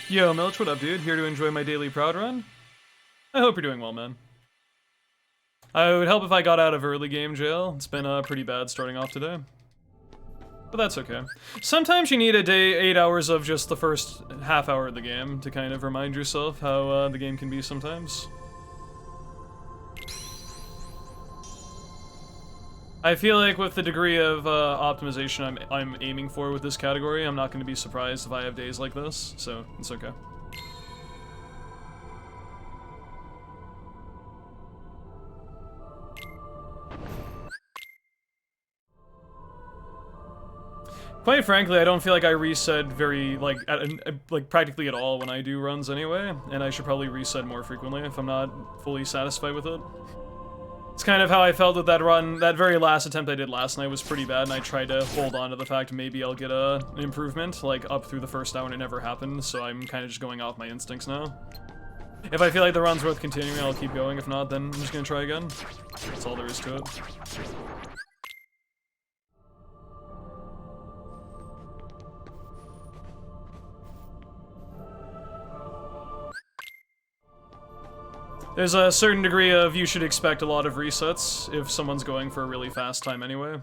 Yo, Milch, what up, dude? Here to enjoy my daily Proud Run? I hope you're doing well, man. I would help if I got out of early game jail. It's been pretty bad starting off today. But that's okay. Sometimes you need a day, 8 hours of just the first half hour of the game to kind of remind yourself how the game can be sometimes. I feel like with the degree of optimization I'm aiming for with this category, I'm not going to be surprised if I have days like this, so it's okay. Quite frankly, I don't feel like I reset very, like practically at all when I do runs anyway, and I should probably reset more frequently if I'm not fully satisfied with it. It's kind of how I felt with that run. That very last attempt I did last night was pretty bad, and I tried to hold on to the fact maybe I'll get an improvement, like, up through the first hour, and it never happened, so I'm kind of just going off my instincts now. If I feel like the run's worth continuing, I'll keep going. If not, then I'm just gonna try again. That's all there is to it. There's a certain degree of you should expect a lot of resets if someone's going for a really fast time anyway.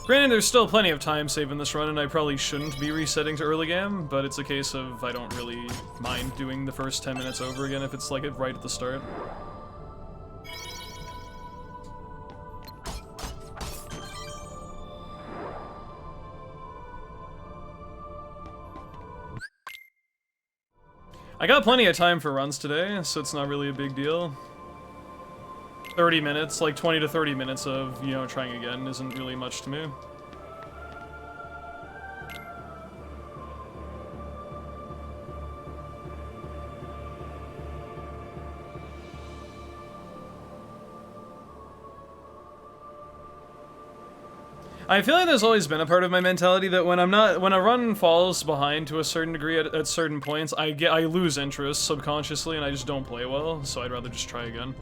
Granted, there's still plenty of time saved in this run, and I probably shouldn't be resetting to early game, but it's a case of I don't really mind doing the first 10 minutes over again if it's like it right at the start. I got plenty of time for runs today, so it's not really a big deal. 30 minutes, like 20 to 30 minutes of, you know, trying again isn't really much to me. I feel like there's always been a part of my mentality that when a run falls behind to a certain degree at certain points, I lose interest subconsciously and I just don't play well, so I'd rather just try again.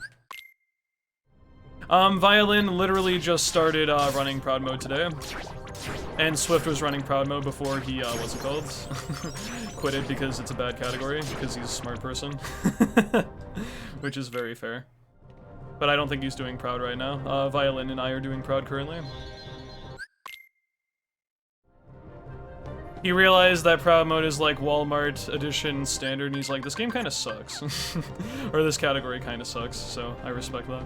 Violin literally just started running Proud Mode today, and Swift was running Proud Mode before he, what's it called? Quitted because it's a bad category, because he's a smart person. Which is very fair. But I don't think he's doing Proud right now. Violin and I are doing Proud currently. He realized that Proud Mode is like Walmart edition standard, and he's like, this game kind of sucks. Or this category kind of sucks, so I respect that.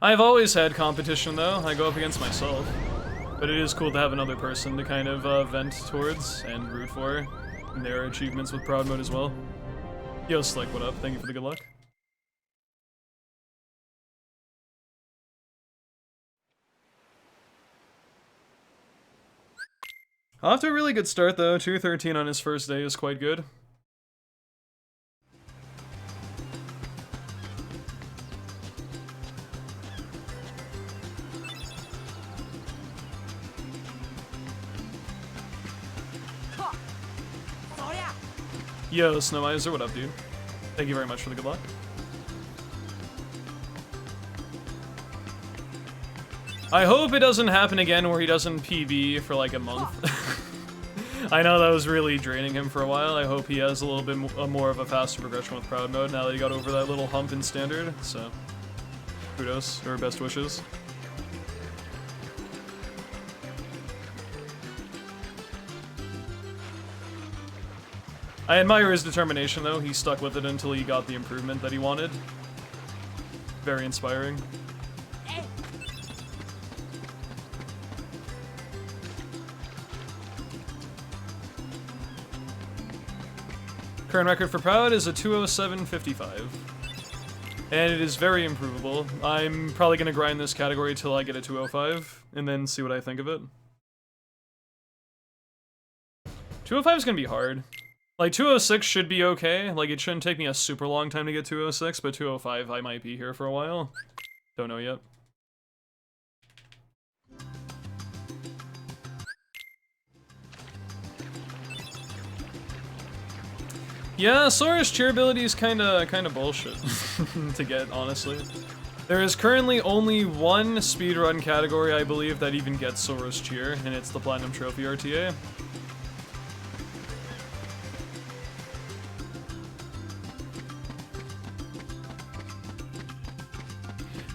I've always had competition though, I go up against myself. But it is cool to have another person to kind of vent towards and root for. And their achievements with Proud Mode as well. Yo, Slick, what up? Thank you for the good luck. Off to a really good start though. 213 on his first day is quite good. Yo, Snowmiser, what up, dude? Thank you very much for the good luck. I hope it doesn't happen again where he doesn't PB for like a month. I know that was really draining him for a while. I hope he has a little bit more of a faster progression with Proud Mode now that he got over that little hump in Standard, so kudos, or best wishes. I admire his determination, though. He stuck with it until he got the improvement that he wanted. Very inspiring. Current record for Proud is a 207.55. And it is very improvable. I'm probably going to grind this category till I get a 205, and then see what I think of it. 205 is going to be hard. Like, 206 should be okay. Like, it shouldn't take me a super long time to get 206, but 205 I might be here for a while. Don't know yet. Yeah, Sora's cheer ability is kinda bullshit to get, honestly. There is currently only one speedrun category, I believe, that even gets Sora's cheer, and it's the Platinum Trophy RTA.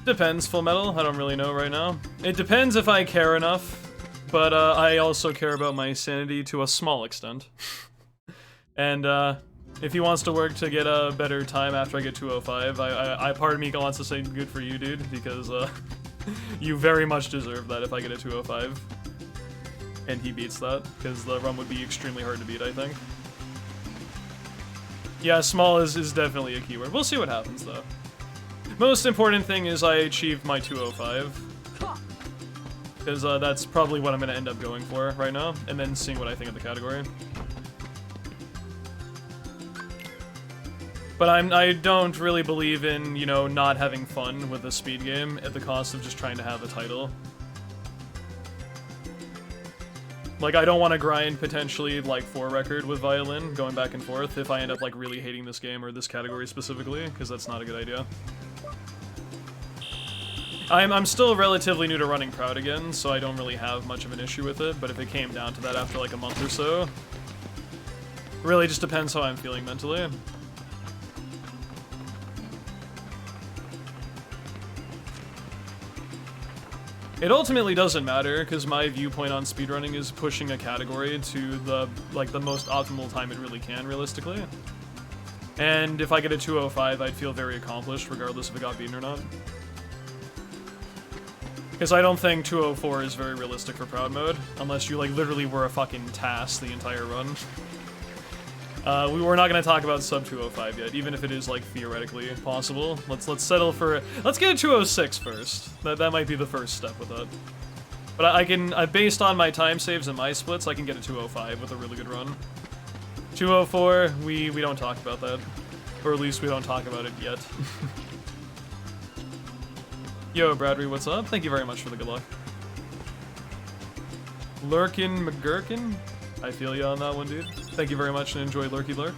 Depends, Full Metal. I don't really know right now. It depends if I care enough, but I also care about my sanity to a small extent. And if he wants to work to get a better time after I get 205, part of me wants to say good for you, dude, because you very much deserve that if I get a 205. And he beats that, because the run would be extremely hard to beat, I think. Yeah, small is definitely a keyword. We'll see what happens, though. Most important thing is I achieved my 205. Because that's probably what I'm going to end up going for right now, and then seeing what I think of the category. But I don't really believe in, you know, not having fun with a speed game at the cost of just trying to have a title. Like, I don't want to grind potentially, like, 4 record with Violin, going back and forth, if I end up, like, really hating this game or this category specifically, because that's not a good idea. I'm still relatively new to running Proud again, so I don't really have much of an issue with it, but if it came down to that after, like, a month or so, really just depends how I'm feeling mentally. It ultimately doesn't matter, because my viewpoint on speedrunning is pushing a category to the most optimal time it really can, realistically. And if I get a 205, I'd feel very accomplished, regardless if it got beaten or not. Because I don't think 204 is very realistic for Proud Mode, unless you, like, literally were a fucking task the entire run. We're not going to talk about sub 205 yet, even if it is, like, theoretically possible. Let's settle for... Let's get a 206 first. That might be the first step with that. But I can, based on my time saves and my splits, I can get a 205 with a really good run. 204, we don't talk about that. Or at least we don't talk about it yet. Yo, Bradry, what's up? Thank you very much for the good luck. Lurkin McGurkin? I feel you on that one, dude. Thank you very much and enjoy Lurky Lurk.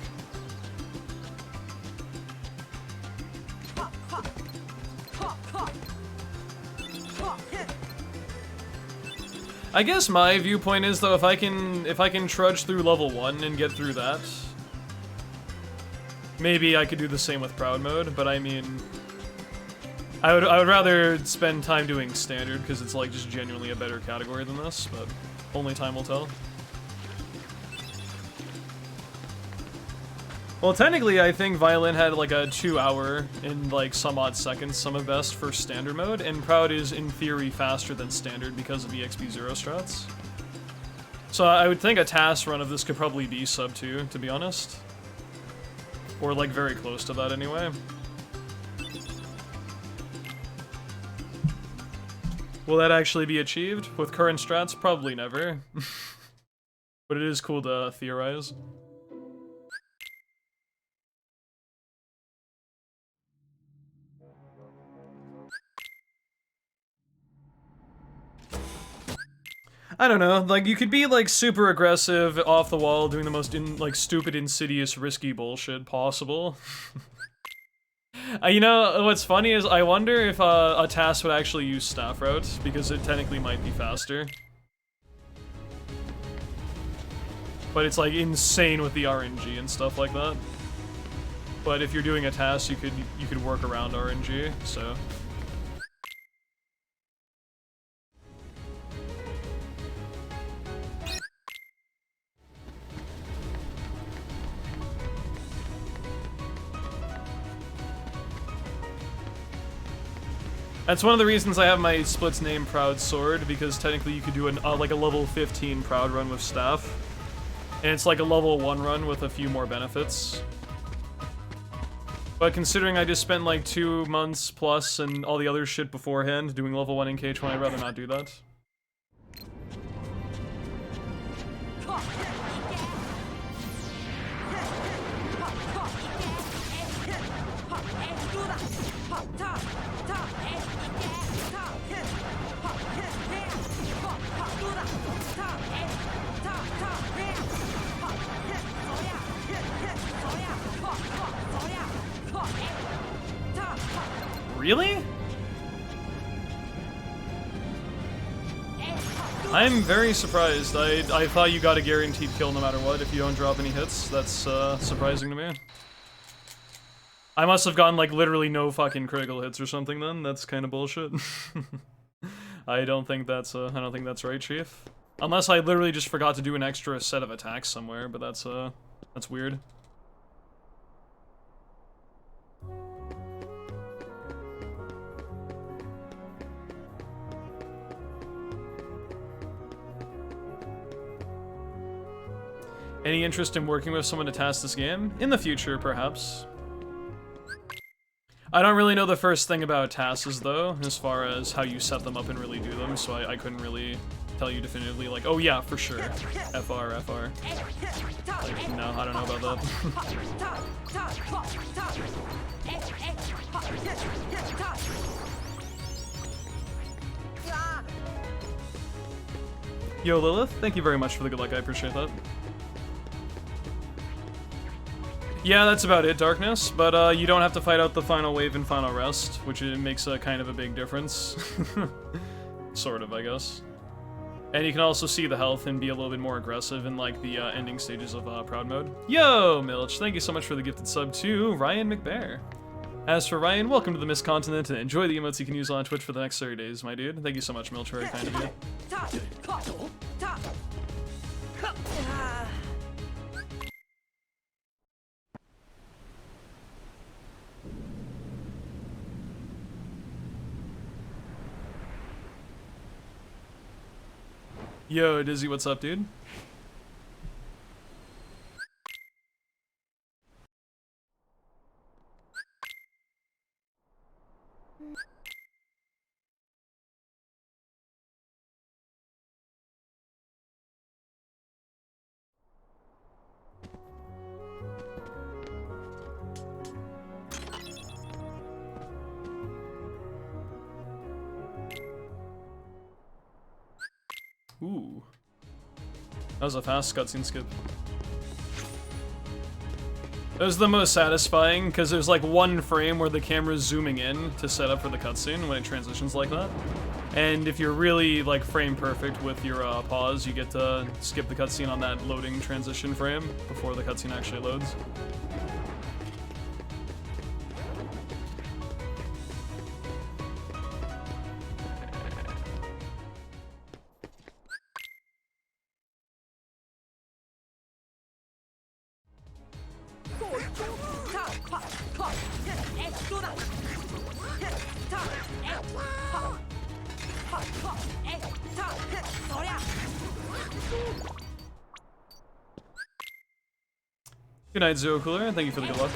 I guess my viewpoint is, though, if I can trudge through level 1 and get through that, maybe I could do the same with Proud Mode, but I mean... I would rather spend time doing Standard, because it's, like, just genuinely a better category than this, but only time will tell. Well, technically, I think Violin had, like, a 2-hour in, like, some odd seconds, some of best for Standard mode, and Proud is, in theory, faster than Standard because of EXP 0 strats. So I would think a task run of this could probably be sub 2, to be honest. Or, like, very close to that, anyway. Will that actually be achieved? With current strats? Probably never. But it is cool to theorize. I don't know, like, you could be, like, super aggressive, off the wall, doing the most, stupid, insidious, risky bullshit possible. You know, what's funny is, I wonder if a task would actually use Staff Route, because it technically might be faster. But it's, like, insane with the RNG and stuff like that. But if you're doing a task, you could work around RNG, so... That's one of the reasons I have my splits name Proud Sword, because technically you could do like a level 15 Proud run with Staff. And it's like a level 1 run with a few more benefits. But considering I just spent like 2 months plus and all the other shit beforehand doing level 1 in KH1, I'd rather not do that. Really? I'm very surprised. I thought you got a guaranteed kill no matter what if you don't drop any hits. That's surprising to me. I must have gotten like literally no fucking critical hits or something then. That's kind of bullshit. I don't think that's right, Chief. Unless I literally just forgot to do an extra set of attacks somewhere, but that's weird. Any interest in working with someone to task this game? In the future, perhaps. I don't really know the first thing about tasks, though, as far as how you set them up and really do them, so I couldn't really tell you definitively, like, oh yeah, for sure. FR. Like, no, I don't know about that. Yo, Lilith, thank you very much for the good luck, I appreciate that. Yeah, that's about it, Darkness, but you don't have to fight out the final wave and final rest, which makes a kind of a big difference. Sort of, I guess. And you can also see the health and be a little bit more aggressive in, like, the ending stages of Proud Mode. Yo, Milch, thank you so much for the gifted sub to Ryan McBear. As for Ryan, welcome to the Mist Continent, and enjoy the emotes you can use on Twitch for the next 30 days, my dude. Thank you so much, Milch, very kind of you. Yo, Dizzy, what's up, dude? Ooh. That was a fast cutscene skip. It was the most satisfying, because there's like one frame where the camera's zooming in to set up for the cutscene when it transitions like that. And if you're really like frame perfect with your pause, you get to skip the cutscene on that loading transition frame before the cutscene actually loads. Good night, Zero Cooler. Thank you for the good luck.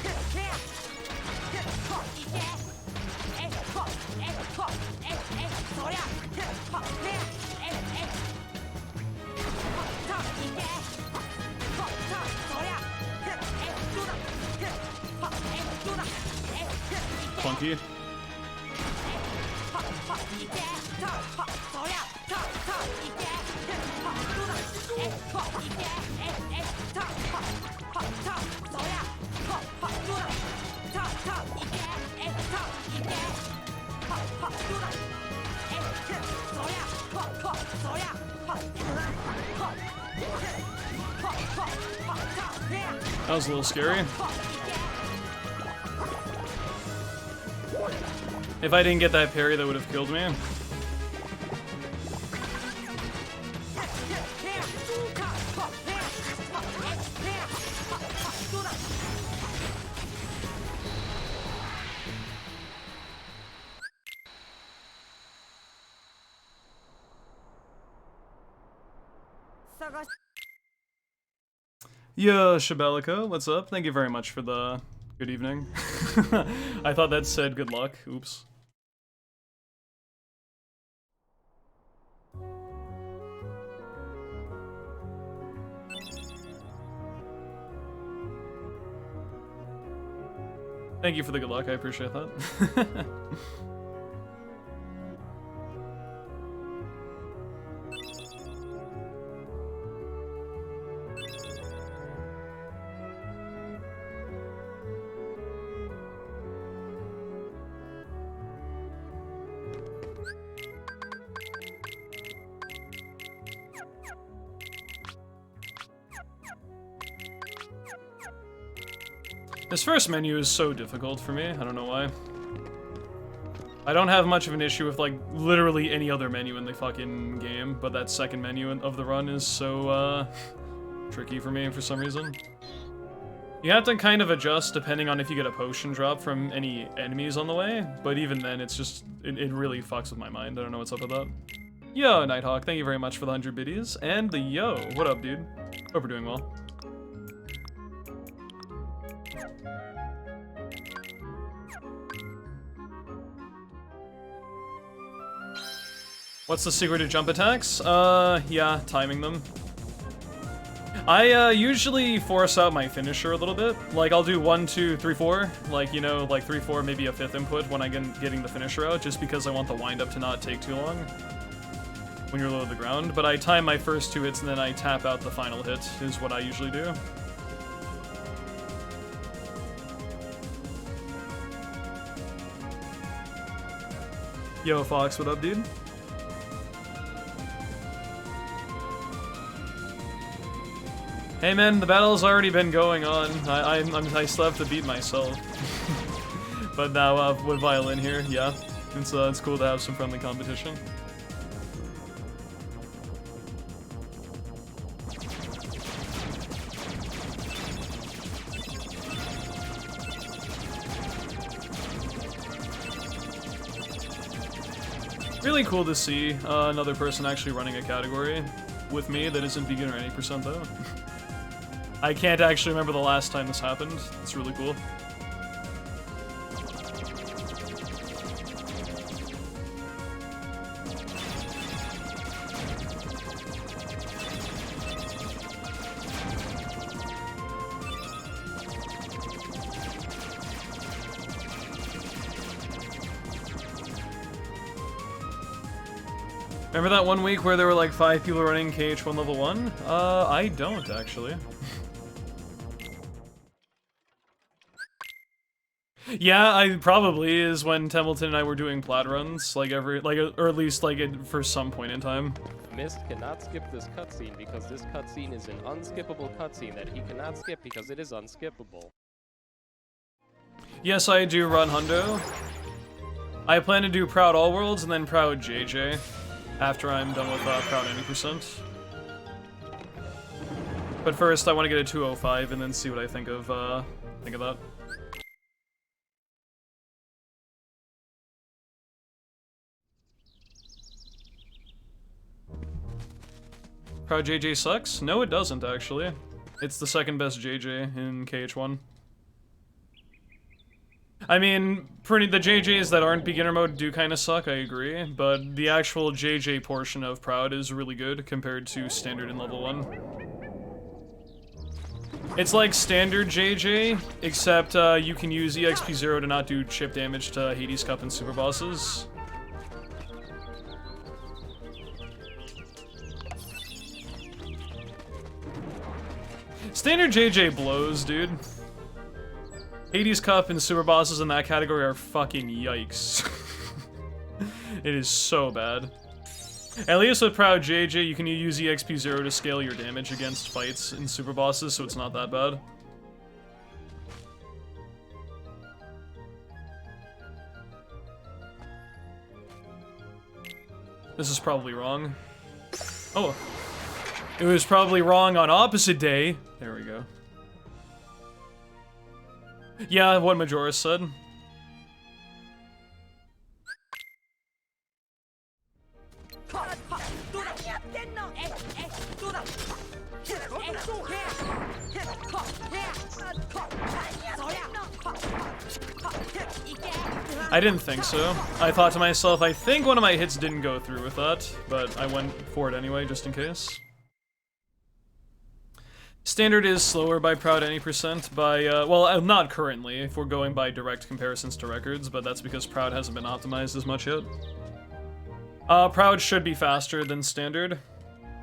Funky. That was a little scary. If I didn't get that parry, that would have killed me. Yo, Shabelico, what's up? Thank you very much for the good evening. I thought that said good luck. Oops. Thank you for the good luck, I appreciate that. This first menu is so difficult for me, I don't know why. I don't have much of an issue with, like, literally any other menu in the fucking game, but that second menu of the run is so, tricky for me for some reason. You have to kind of adjust depending on if you get a potion drop from any enemies on the way, but even then, it's just, it really fucks with my mind. I don't know what's up with that. Yo, Nighthawk, thank you very much for the 100 biddies, and the yo, what up, dude? Hope we're doing well. What's the secret to jump attacks? Yeah, timing them. I usually force out my finisher a little bit. Like, I'll do 1, 2, 3, 4. Like, you know, like 3, 4, maybe a 5th input when I'm getting the finisher out, just because I want the wind-up to not take too long when you're low to the ground. But I time my first 2 hits and then I tap out the final hit, is what I usually do. Yo, Fox, what up, dude? Hey man, the battle's already been going on. I still have to beat myself. But now with Violin here, yeah, it's cool to have some friendly competition. Really cool to see another person actually running a category with me that isn't beginner 80% though. I can't actually remember the last time this happened. It's really cool. Remember that one week where there were like 5 people running KH1 level 1? I don't actually. Yeah, I probably is when Templeton and I were doing plat runs, like or at least like for some point in time. Mist cannot skip this cutscene because this cutscene is an unskippable cutscene that he cannot skip because it is unskippable. Yes, I do run Hundo. I plan to do Proud All Worlds and then Proud JJ after I'm done with Proud 90%. But first, I want to get a 205 and then see what I think of that. Proud JJ sucks? No, it doesn't, actually. It's the second best JJ in KH1. I mean, the JJs that aren't beginner mode do kind of suck, I agree, but the actual JJ portion of Proud is really good compared to standard in level 1. It's like standard JJ, except you can use EXP0 to not do chip damage to Hades Cup and super bosses. Standard JJ blows, dude. Hades Cup and super bosses in that category are fucking yikes. It is so bad. At least with Proud JJ, you can use EXP0 to scale your damage against fights in super bosses, so it's not that bad. This is probably wrong. Oh. It was probably wrong on opposite day. There we go. Yeah, what Majora's said. I didn't think so. I thought to myself, I think one of my hits didn't go through with that, but I went for it anyway, just in case. Standard is slower by Proud 90% by, well, not currently, if we're going by direct comparisons to records, but that's because Proud hasn't been optimized as much yet. Proud should be faster than Standard,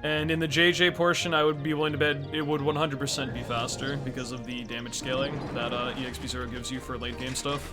and in the JJ portion, I would be willing to bet it would 100% be faster because of the damage scaling that EXP0 gives you for late game stuff.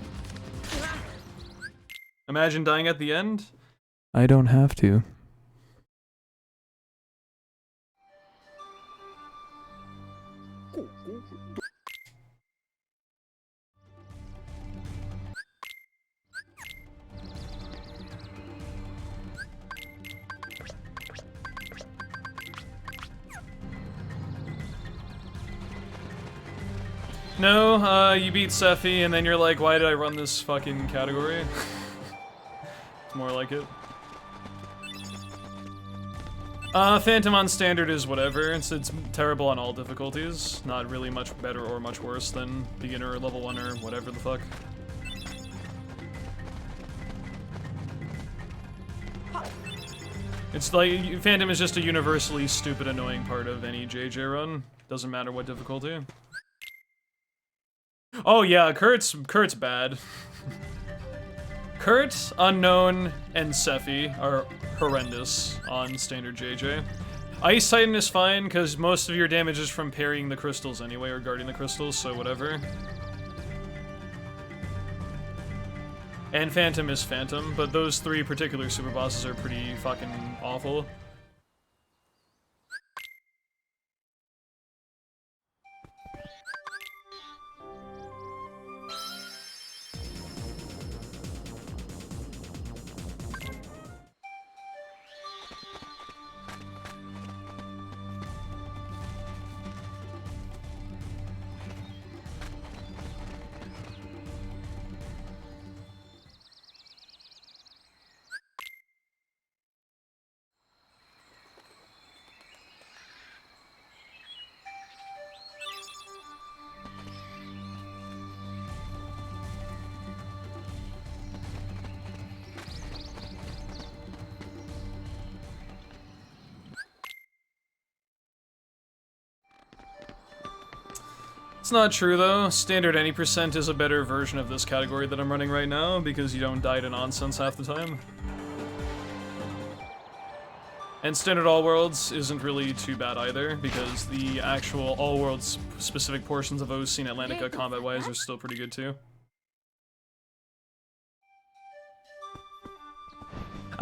Imagine dying at the end. I don't have to. No, you beat Sephi, and then you're like, why did I run this fucking category? It's more like it. Phantom on standard is whatever. It's terrible on all difficulties. Not really much better or much worse than beginner or level 1 or whatever the fuck. It's like, Phantom is just a universally stupid, annoying part of any JJ run. Doesn't matter what difficulty. Oh yeah, Kurt's bad. Kurt, Unknown, and Sephi are horrendous on standard JJ. Ice Titan is fine, because most of your damage is from parrying the crystals anyway, or guarding the crystals, so whatever. And Phantom is Phantom, but those 3 particular super bosses are pretty fucking awful. It's not true though. Standard any percent is a better version of this category that I'm running right now because you don't die to nonsense half the time. And standard all worlds isn't really too bad either because the actual all worlds specific portions of OC and Atlantica combat wise are still pretty good too.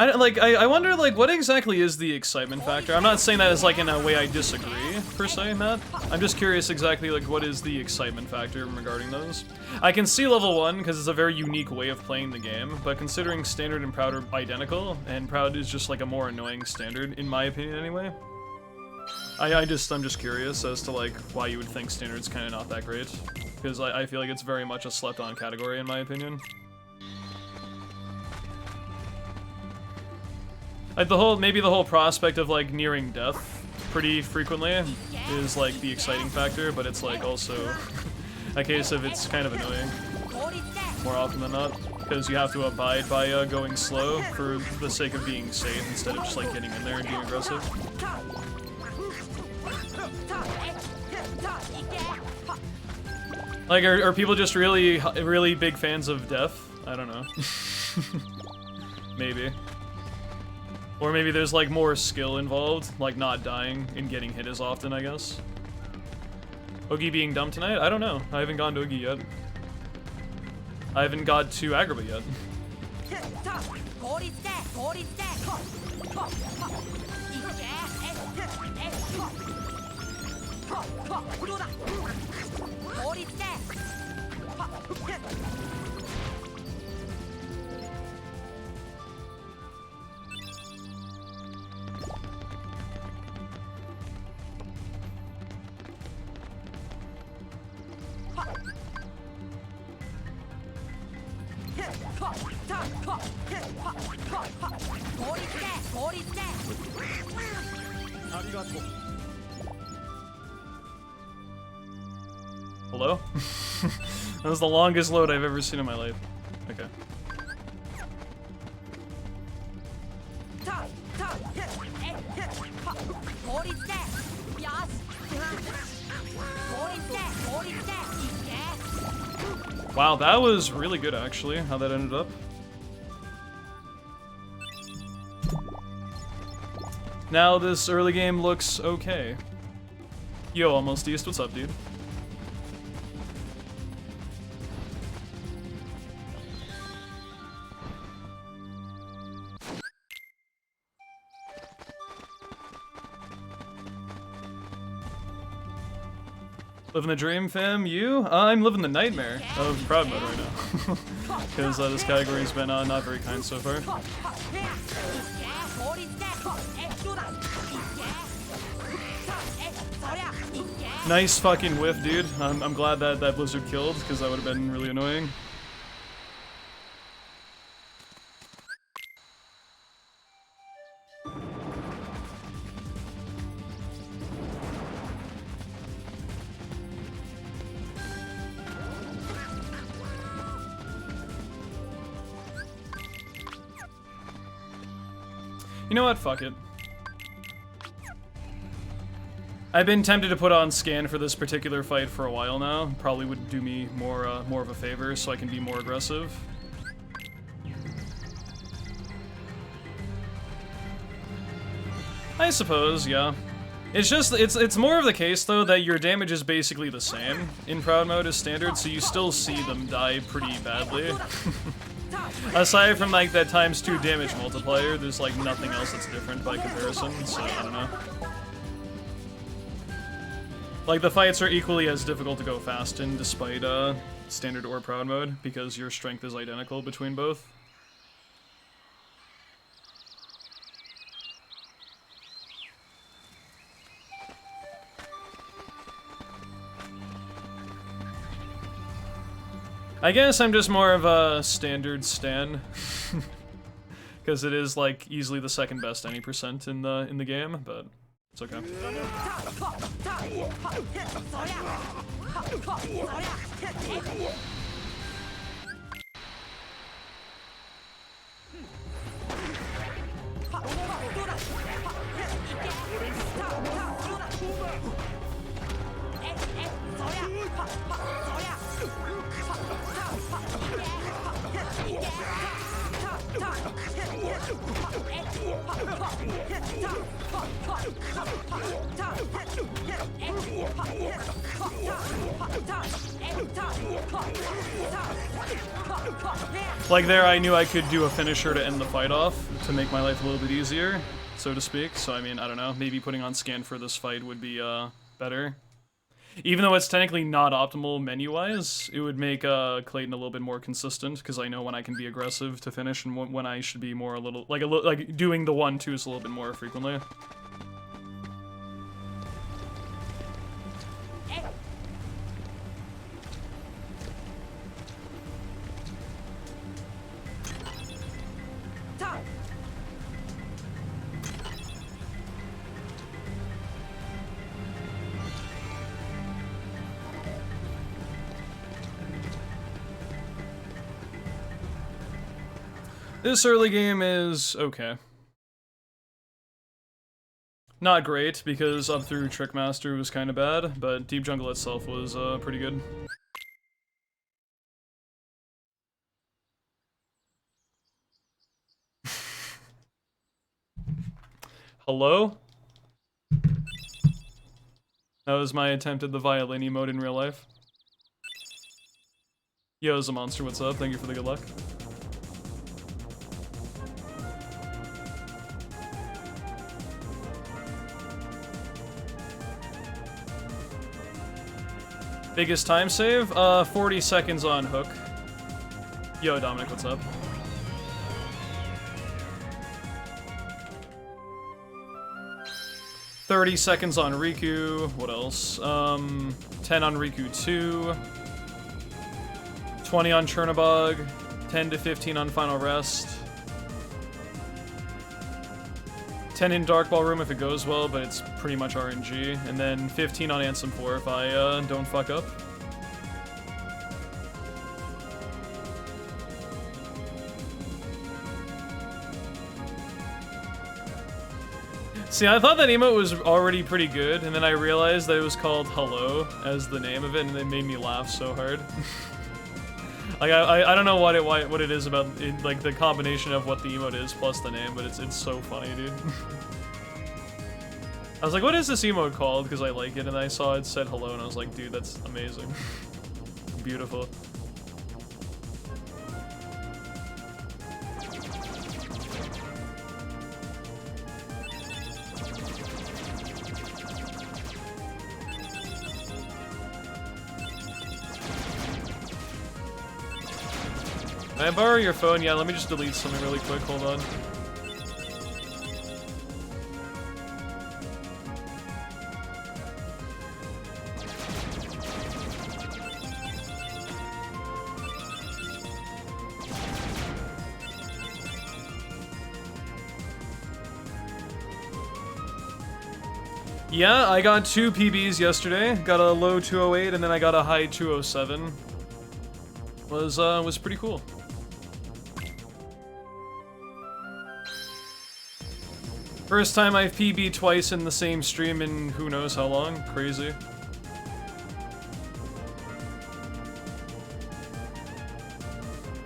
I wonder, like, what exactly is the excitement factor? I'm not saying that as, like, in a way I disagree, per se, Matt. I'm just curious exactly, like, what is the excitement factor regarding those? I can see level 1, because it's a very unique way of playing the game, but considering Standard and Proud are identical, and Proud is just, like, a more annoying Standard, in my opinion, anyway. I'm just curious as to, like, why you would think Standard's kind of not that great. Because I feel like it's very much a slept-on category, in my opinion. Like, maybe the whole prospect of, like, nearing death pretty frequently is, like, the exciting factor, but it's, like, also a case of it's kind of annoying more often than not, because you have to abide by going slow for the sake of being safe instead of just, like, getting in there and being aggressive. Like, are people just really big fans of death? I don't know. Maybe. Or maybe there's, like, more skill involved, like not dying and getting hit as often, I guess. Oogie being dumb tonight? I don't know. I haven't gone to Oogie yet. I haven't got to Agrabah yet. Hello? That was the longest load I've ever seen in my life. Okay. Wow, that was really good actually, how that ended up. Now this early game looks okay. Yo, Almost East, what's up, dude? Living the dream, fam. You? I'm living the nightmare of Proud Mode right now. Because this category's been not very kind so far. Nice fucking whiff, dude. I'm glad that that blizzard killed, because that would have been really annoying. You know what? Fuck it. I've been tempted to put on scan for this particular fight for a while now. Probably would do me more of a favor, so I can be more aggressive. I suppose, yeah. It's just, it's more of the case, though, that your damage is basically the same in Proud Mode as standard, so you still see them die pretty badly. Aside from, like, that ×2 damage multiplier, there's, like, nothing else that's different by comparison, so I don't know. Like, the fights are equally as difficult to go fast in, despite, standard or Proud Mode, because your strength is identical between both. I guess I'm just more of a standard stan, because it is like easily the second best any percent in the game, but it's okay. Like there, I knew I could do a finisher to end the fight off, to make my life a little bit easier, so to speak. So I mean, I don't know, maybe putting on scan for this fight would be better. Even though it's technically not optimal menu-wise, it would make Clayton a little bit more consistent, because I know when I can be aggressive to finish and when I should be more like doing the 1-2s a little bit more frequently. This early game is okay. Not great, because up through Trickmaster was kind of bad, but Deep Jungle itself was pretty good. Hello? That was my attempt at the violin emote in real life. Yo, Zamonster, what's up? Thank you for the good luck. Biggest time save? 40 seconds on hook. Yo, Dominic, what's up? $30 seconds on Riku. What else? 10 on Riku 2. 20 on Chernobog. 10 to 15 on Final Rest. 10 in Dark Ballroom if it goes well, but it's pretty much RNG. And then 15 on Ansem 4 if I don't fuck up. See, I thought that emote was already pretty good, and then I realized that it was called Hello as the name of it, and it made me laugh so hard. Like, I don't know what it is about it, like the combination of what the emote is plus the name, but it's so funny, dude. I was like, what is this emote called? Because I like it, and I saw it said hello, and I was like, dude, that's amazing. Beautiful. Can I borrow your phone? Yeah, let me just delete something really quick, hold on. Yeah, I got 2 PBs yesterday. Got a low 208 and then I got a high 207. Was pretty cool. First time I've PB'd twice in the same stream in who knows how long. Crazy.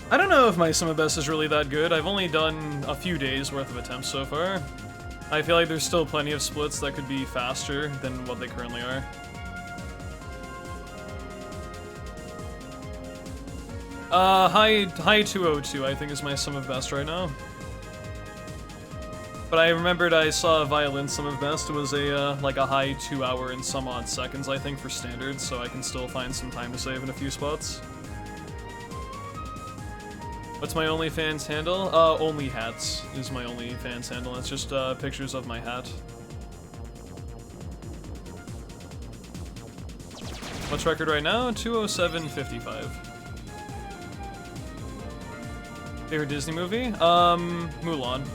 I don't know if my sum of best is really that good. I've only done a few days worth of attempts so far. I feel like there's still plenty of splits that could be faster than what they currently are. High 202 I think is my sum of best right now. But I remembered I saw a violin sum of best. It was a like a high 2 hour and some odd seconds I think for standard, so I can still find some time to save in a few spots. What's my OnlyFans handle? Only hats is my OnlyFans handle. It's just pictures of my hat. What's record right now? 207.55. Favorite Disney movie? Mulan.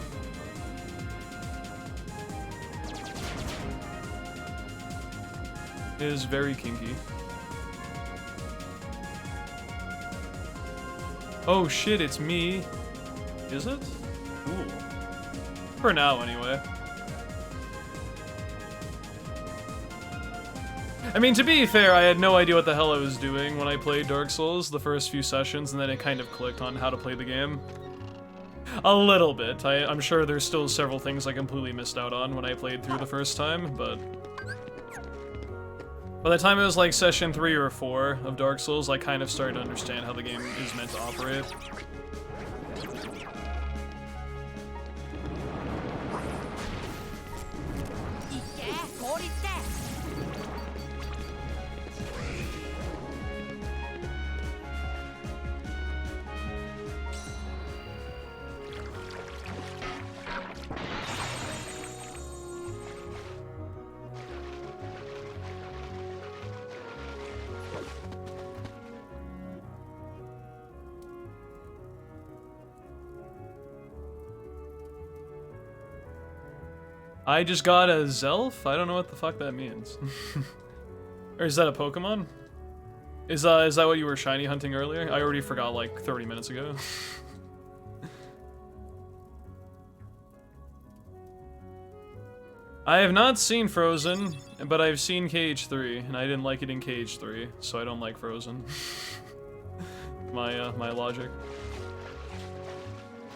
It is very kinky. Oh shit, it's me. Is it? Ooh. For now, anyway. I mean, to be fair, I had no idea what the hell I was doing when I played Dark Souls the first few sessions, and then it kind of clicked on how to play the game. A little bit. I'm sure there's still several things I completely missed out on when I played through the first time, but... by the time it was like session 3 or 4 of Dark Souls, I kind of started to understand how the game is meant to operate. I just got a Zelf? I don't know what the fuck that means. Or is that a Pokemon? Is that what you were shiny hunting earlier? I already forgot like 30 minutes ago. I have not seen Frozen, but I've seen KH3, and I didn't like it in KH3, so I don't like Frozen. My logic.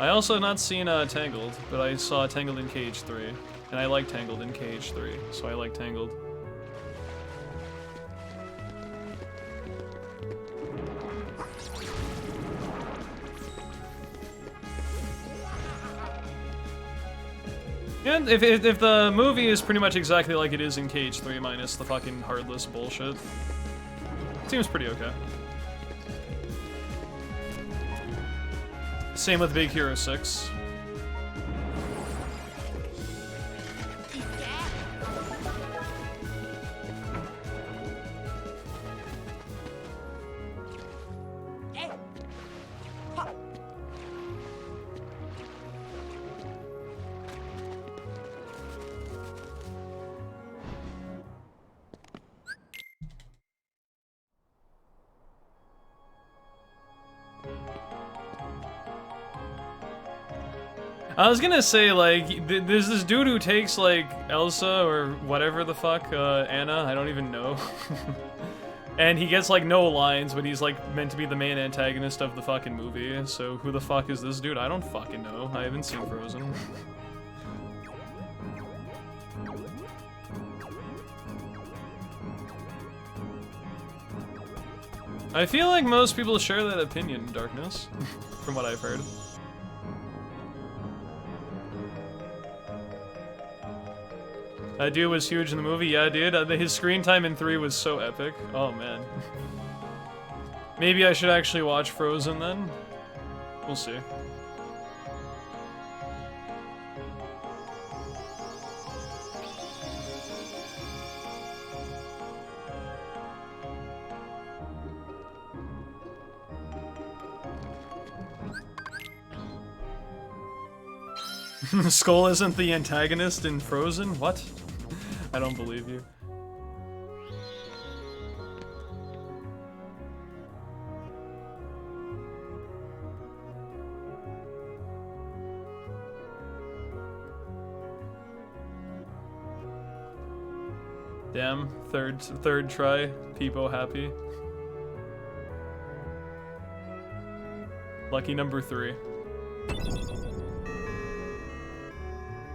I also have not seen Tangled, but I saw Tangled in KH3. And I like Tangled in KH3, so I like Tangled. And if the movie is pretty much exactly like it is in KH3 minus the fucking heartless bullshit, seems pretty okay. Same with Big Hero 6. I was gonna say, like, there's this dude who takes, like, Elsa or whatever the fuck, Anna, I don't even know. And he gets, like, no lines, but he's, like, meant to be the main antagonist of the fucking movie. So who the fuck is this dude? I don't fucking know. I haven't seen Frozen. I feel like most people share that opinion, Darkness, from what I've heard. That dude was huge in the movie. Yeah, dude. His screen time in 3 was so epic. Oh, man. Maybe I should actually watch Frozen then. We'll see. Skull isn't the antagonist in Frozen? What? I don't believe you. Damn, third try. Peepo happy. Lucky number 3.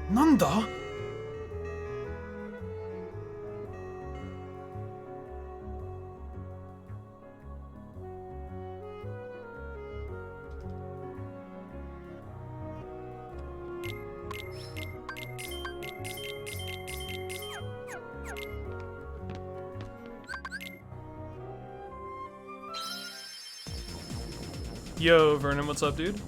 Nanda? Yo, Vernon, what's up, dude?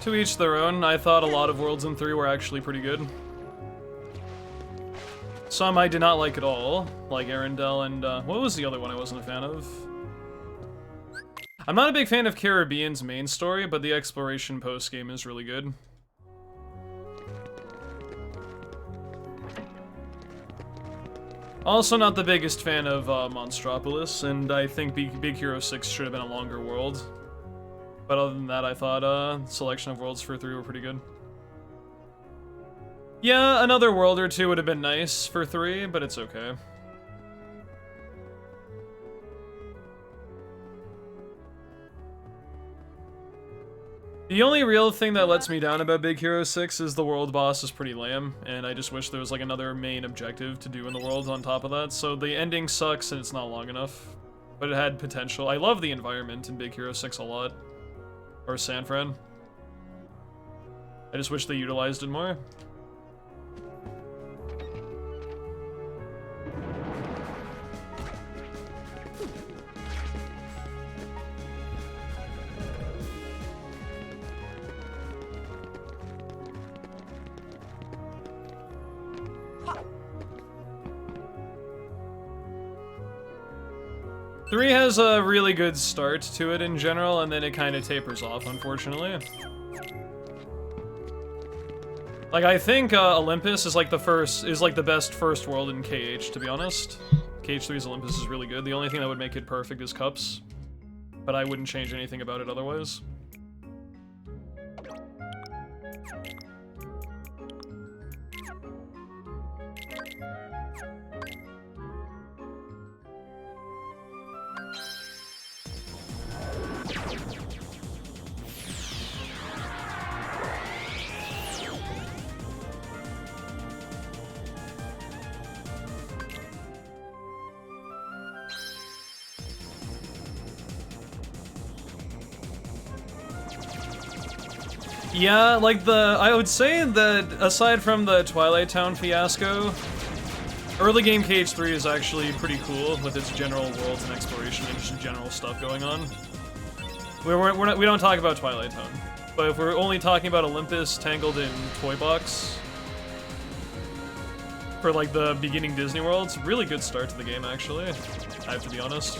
To each their own. I thought a lot of Worlds in 3 were actually pretty good. Some I did not like at all, like Arendelle and, what was the other one I wasn't a fan of? I'm not a big fan of Caribbean's main story, but the exploration post-game is really good. Also not the biggest fan of Monstropolis, and I think Big Hero 6 should have been a longer world. But other than that, I thought selection of worlds for 3 were pretty good. Yeah, another world or two would have been nice for 3, but it's okay. The only real thing that lets me down about Big Hero 6 is the world boss is pretty lame, and I just wish there was like another main objective to do in the world on top of that. So the ending sucks and it's not long enough, but it had potential. I love the environment in Big Hero 6 a lot. Or San Fran. I just wish they utilized it more. Three has a really good start to it in general, and then it kind of tapers off, unfortunately. Like, I think Olympus is like the best first world in KH, to be honest. KH3's Olympus is really good. The only thing that would make it perfect is Cups, but I wouldn't change anything about it otherwise. Yeah, like I would say that aside from the Twilight Town fiasco, early game KH3 is actually pretty cool with its general worlds and exploration and just general stuff going on. We don't talk about Twilight Town, but if we're only talking about Olympus, Tangled, and Toy Box for like the beginning Disney worlds, really good start to the game actually, I have to be honest.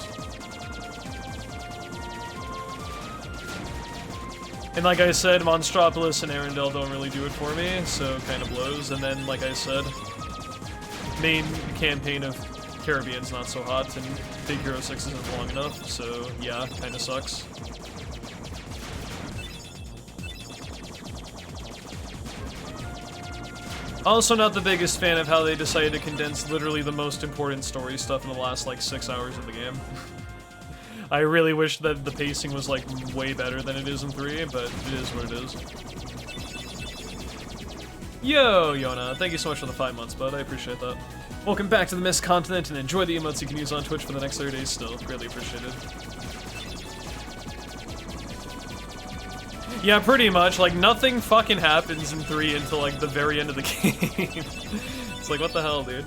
And like I said, Monstropolis and Arendelle don't really do it for me, so kind of blows. And then, like I said, main campaign of Caribbean's not so hot, and Big Hero 6 isn't long enough, so yeah, kind of sucks. Also not the biggest fan of how they decided to condense literally the most important story stuff in the last, like, 6 hours of the game. I really wish that the pacing was like way better than it is in 3, but it is what it is. Yo, Yona, thank you so much for the 5 months, bud. I appreciate that. Welcome back to the Mist Continent, and enjoy the emotes you can use on Twitch for the next 30 days still. Greatly appreciated. Yeah, pretty much. Like, nothing fucking happens in 3 until, like, the very end of the game. It's like, what the hell, dude?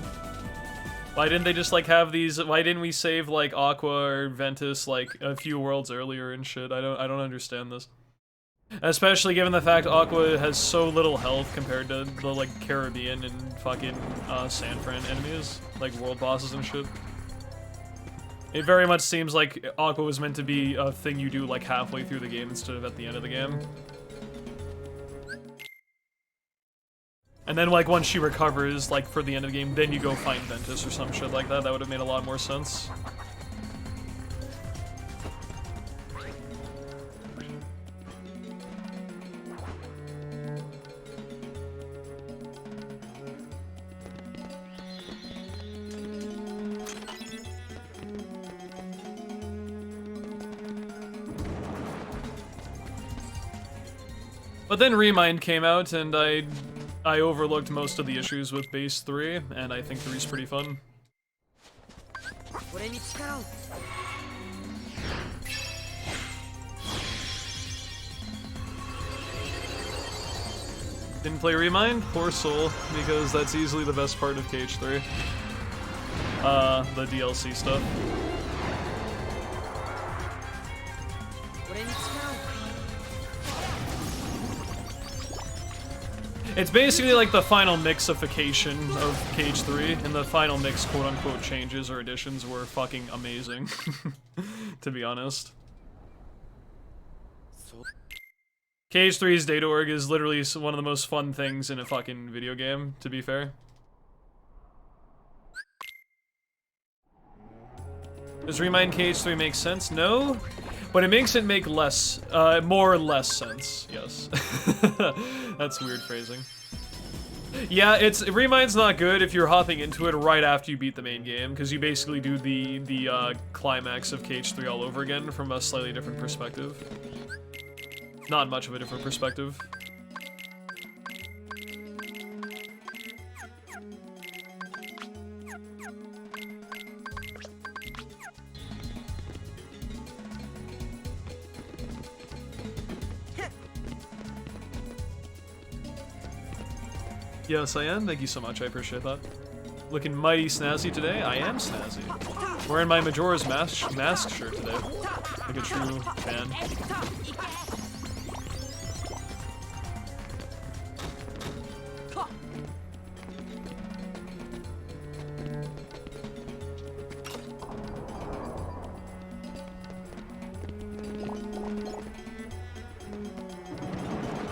Why didn't they just, like, have these... Why didn't we save, like, Aqua or Ventus, like, a few worlds earlier and shit? I don't understand this. Especially given the fact Aqua has so little health compared to the, like, Caribbean and fucking, San Fran enemies. Like, world bosses and shit. It very much seems like Aqua was meant to be a thing you do, like, halfway through the game instead of at the end of the game. And then, like, once she recovers, like, for the end of the game, then you go find Ventus or some shit like that. That would have made a lot more sense. But then Remind came out, and I overlooked most of the issues with base 3, and I think 3's pretty fun. Didn't play Remind? Poor soul, because that's easily the best part of KH3. The DLC stuff. It's basically like the final mixification of KH3, and the final mix quote-unquote changes or additions were fucking amazing, to be honest. KH3's data org is literally one of the most fun things in a fucking video game, to be fair. Does Remind KH3 make sense? No, but it makes it make less, more or less sense, yes. That's weird phrasing. Yeah, Remind's not good if you're hopping into it right after you beat the main game, because you basically do the climax of KH3 all over again from a slightly different perspective. Not much of a different perspective. Yes, I am. Thank you so much. I appreciate that. Looking mighty snazzy today. I am snazzy. Wearing my Majora's Mask shirt today. Like a true fan.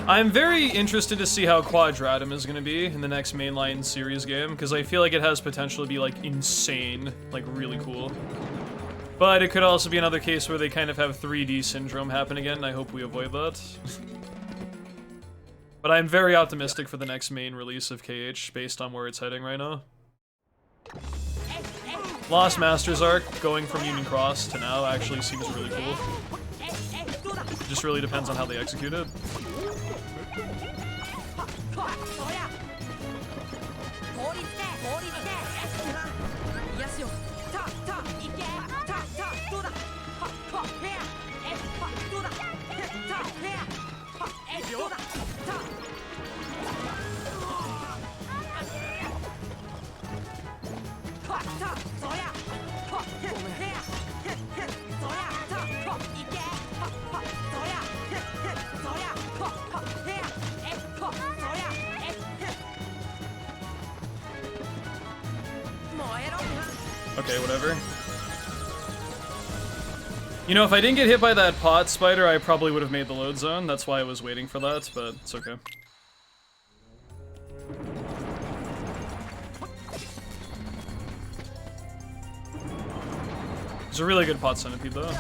I'm very interested to see how Quadratum is going to be in the next mainline series game, because I feel like it has potential to be, like, insane, like, really cool. But it could also be another case where they kind of have 3D syndrome happen again, and I hope we avoid that. But I'm very optimistic for the next main release of KH, based on where it's heading right now. Lost Masters arc, going from Union Cross to now, actually seems really cool. It just really depends on how they execute it. Okay, whatever. You know, if I didn't get hit by that pot spider, I probably would have made the load zone. That's why I was waiting for that, but it's okay. It's a really good pot centipede, though.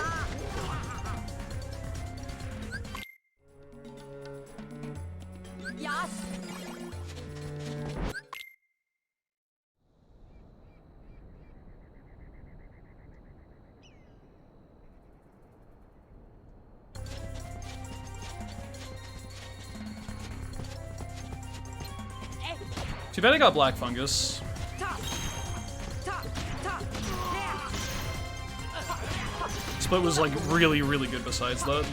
Too bad I got black fungus. Split was like really, really good besides that.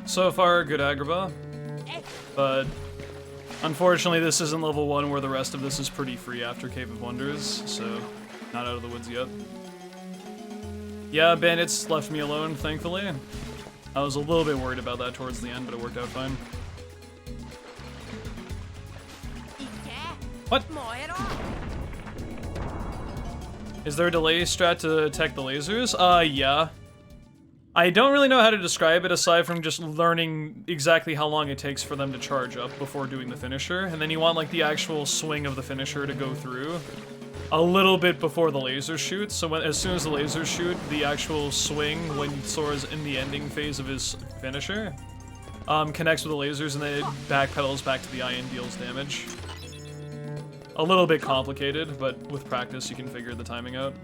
So far, good Agrabah, but unfortunately this isn't level 1 where the rest of this is pretty free after Cave of Wonders, so not out of the woods yet. Yeah, bandits left me alone, thankfully. I was a little bit worried about that towards the end, but it worked out fine. What? Is there a delay strat to detect the lasers? Yeah. I don't really know how to describe it aside from just learning exactly how long it takes for them to charge up before doing the finisher, and then you want like the actual swing of the finisher to go through a little bit before the laser shoot. So as soon as the lasers shoot, the actual swing when Sora's in the ending phase of his finisher connects with the lasers, and then it backpedals back to the eye and deals damage. A little bit complicated, but with practice you can figure the timing out.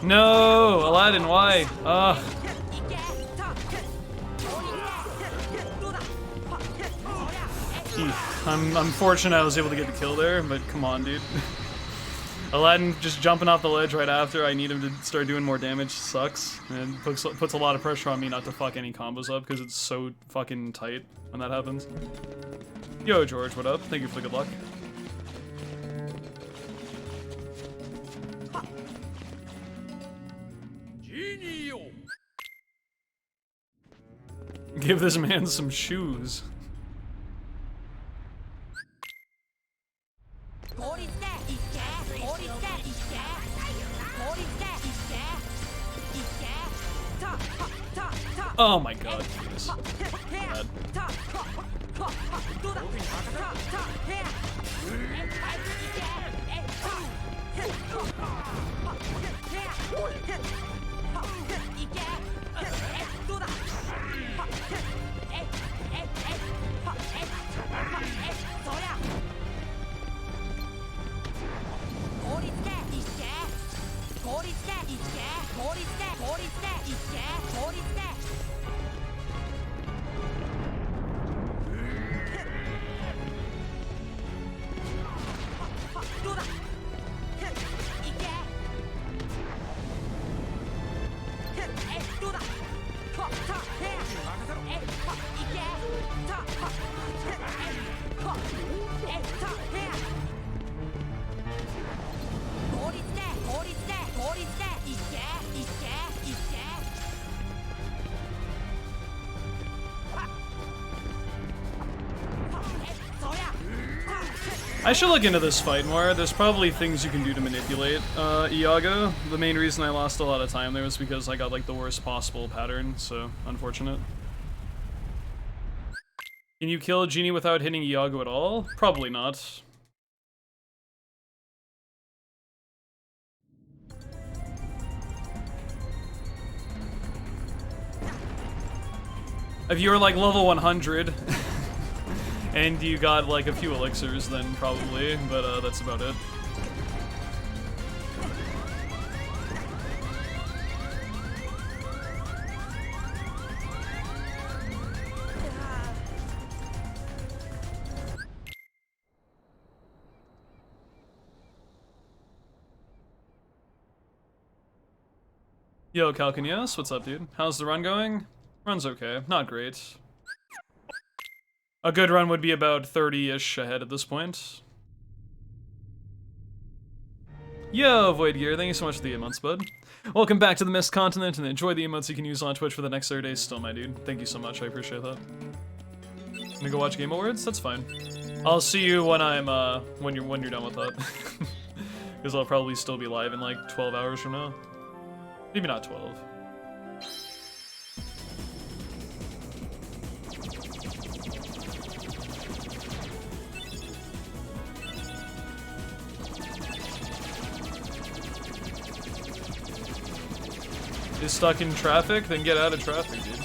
No, Aladdin, why? Ugh. I'm fortunate I was able to get the kill there, but come on, dude. Aladdin just jumping off the ledge right after I need him to start doing more damage sucks, and puts a lot of pressure on me not to fuck any combos up because it's so fucking tight when that happens. Yo, George, what up? Thank you for the good luck. Give this man some shoes. Oh my god, Jesus. Bad. I should look into this fight more. There's probably things you can do to manipulate Iago. The main reason I lost a lot of time there was because I got like the worst possible pattern, so unfortunate. Can you kill a genie without hitting Iago at all? Probably not. If you were like level 100 and you got like a few elixirs, then probably, but that's about it. Yo, Calcanios, what's up, dude? How's the run going? Run's okay, not great. A good run would be about 30-ish ahead at this point. Yo, Void Gear, thank you so much for the emotes, bud. Welcome back to the Mist Continent, and enjoy the emotes you can use on Twitch for the next 30 days still, my dude. Thank you so much, I appreciate that. Gonna go watch Game Awards? That's fine. I'll see you when I'm, when you're done with that. Because I'll probably still be live in like 12 hours from now. Maybe not 12. Is stuck in traffic? Then get out of traffic, dude.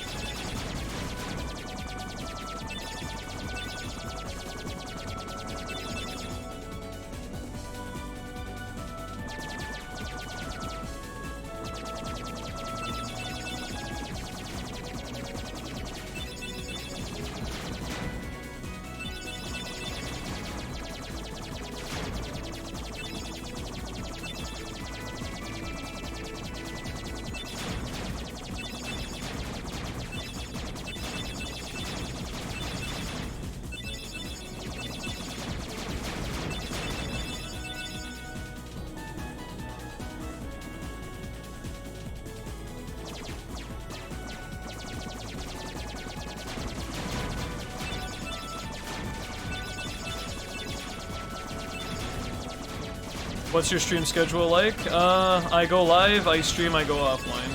What's your stream schedule like? I go live, I stream, I go offline.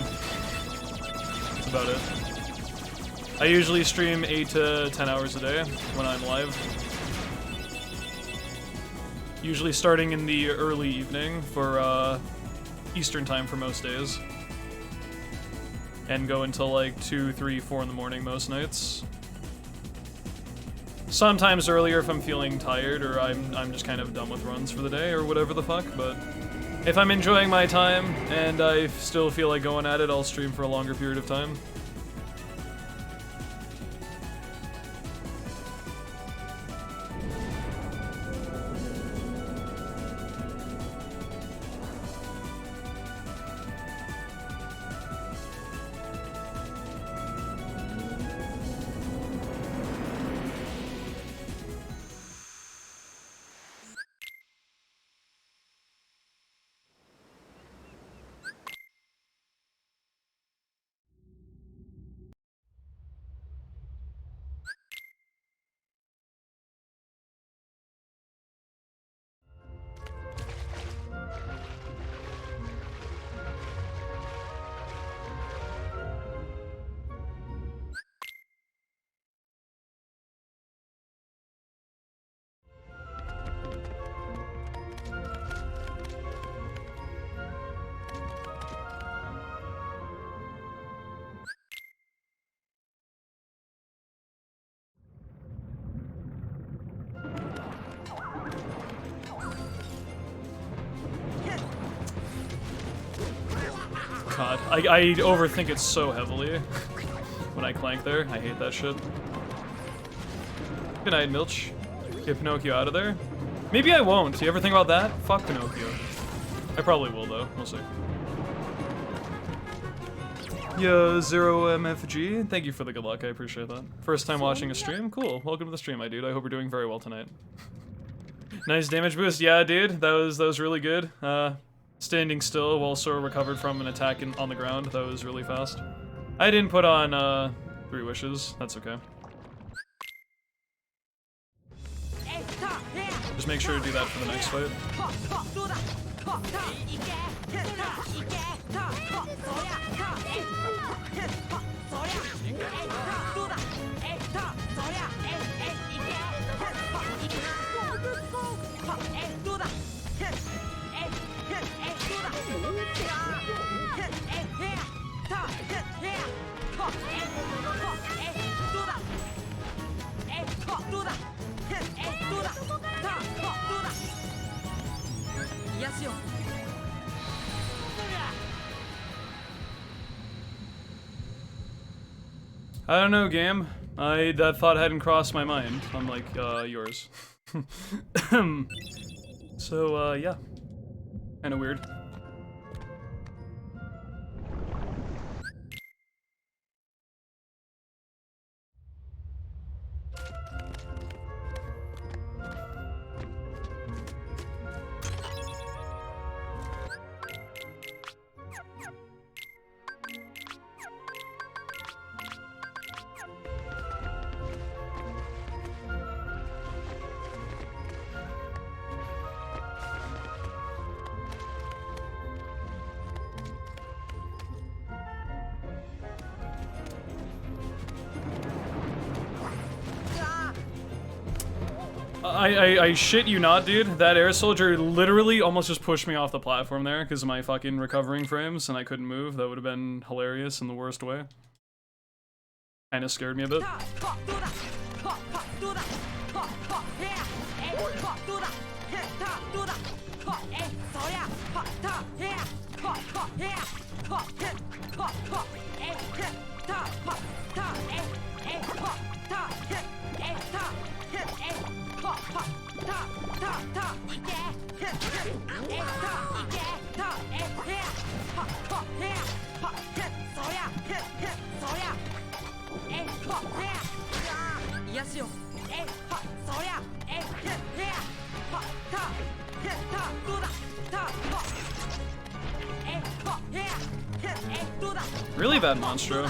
That's about it. I usually stream 8 to 10 hours a day when I'm live. Usually starting in the early evening for Eastern time for most days. And go until like 2, 3, 4 in the morning most nights. Sometimes earlier if I'm feeling tired or I'm just kind of done with runs for the day or whatever the fuck, but if I'm enjoying my time and I still feel like going at it, I'll stream for a longer period of time. God, I overthink it so heavily when I clank there. I hate that shit. Good night, Milch. Get Pinocchio out of there. Maybe I won't. Do you ever think about that? Fuck Pinocchio. I probably will, though. We'll see. Yo, 0MFG. Thank you for the good luck. I appreciate that. First time watching a stream? Cool. Welcome to the stream, my dude. I hope we're doing very well tonight. Nice damage boost. Yeah, dude. That was really good. Standing still while Sora recovered from an attack on the ground. That was really fast. I didn't put on 3 wishes. That's okay. Just make sure to do that for the next fight. I don't know, game. That thought hadn't crossed my mind, unlike yours. So, yeah. Kinda weird. I shit you not, dude. That air soldier literally almost just pushed me off the platform there because of my fucking recovering frames and I couldn't move. That would have been hilarious in the worst way. Kinda scared me a bit. Really bad Monstro.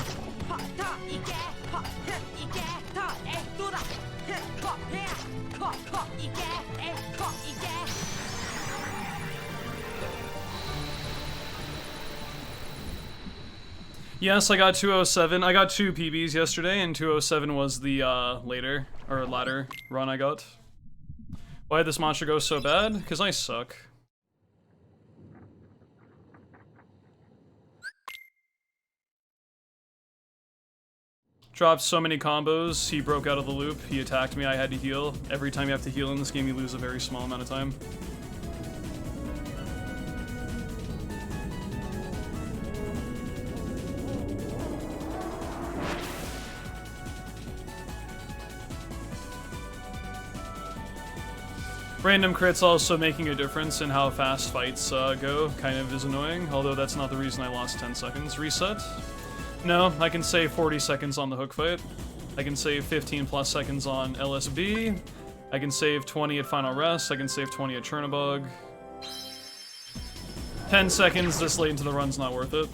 Yes, I got 207. I got 2 PBs yesterday, and 207 was the latter run I got. Why did this monster go so bad? Because I suck. Dropped so many combos, he broke out of the loop, he attacked me, I had to heal. Every time you have to heal in this game, you lose a very small amount of time. Random crits also making a difference in how fast fights go, kind of is annoying, although that's not the reason I lost 10 seconds. Reset? No, I can save 40 seconds on the hook fight. I can save 15 plus seconds on LSB. I can save 20 at Final Rest. I can save 20 at Chernobog. 10 seconds this late into the run's not worth it.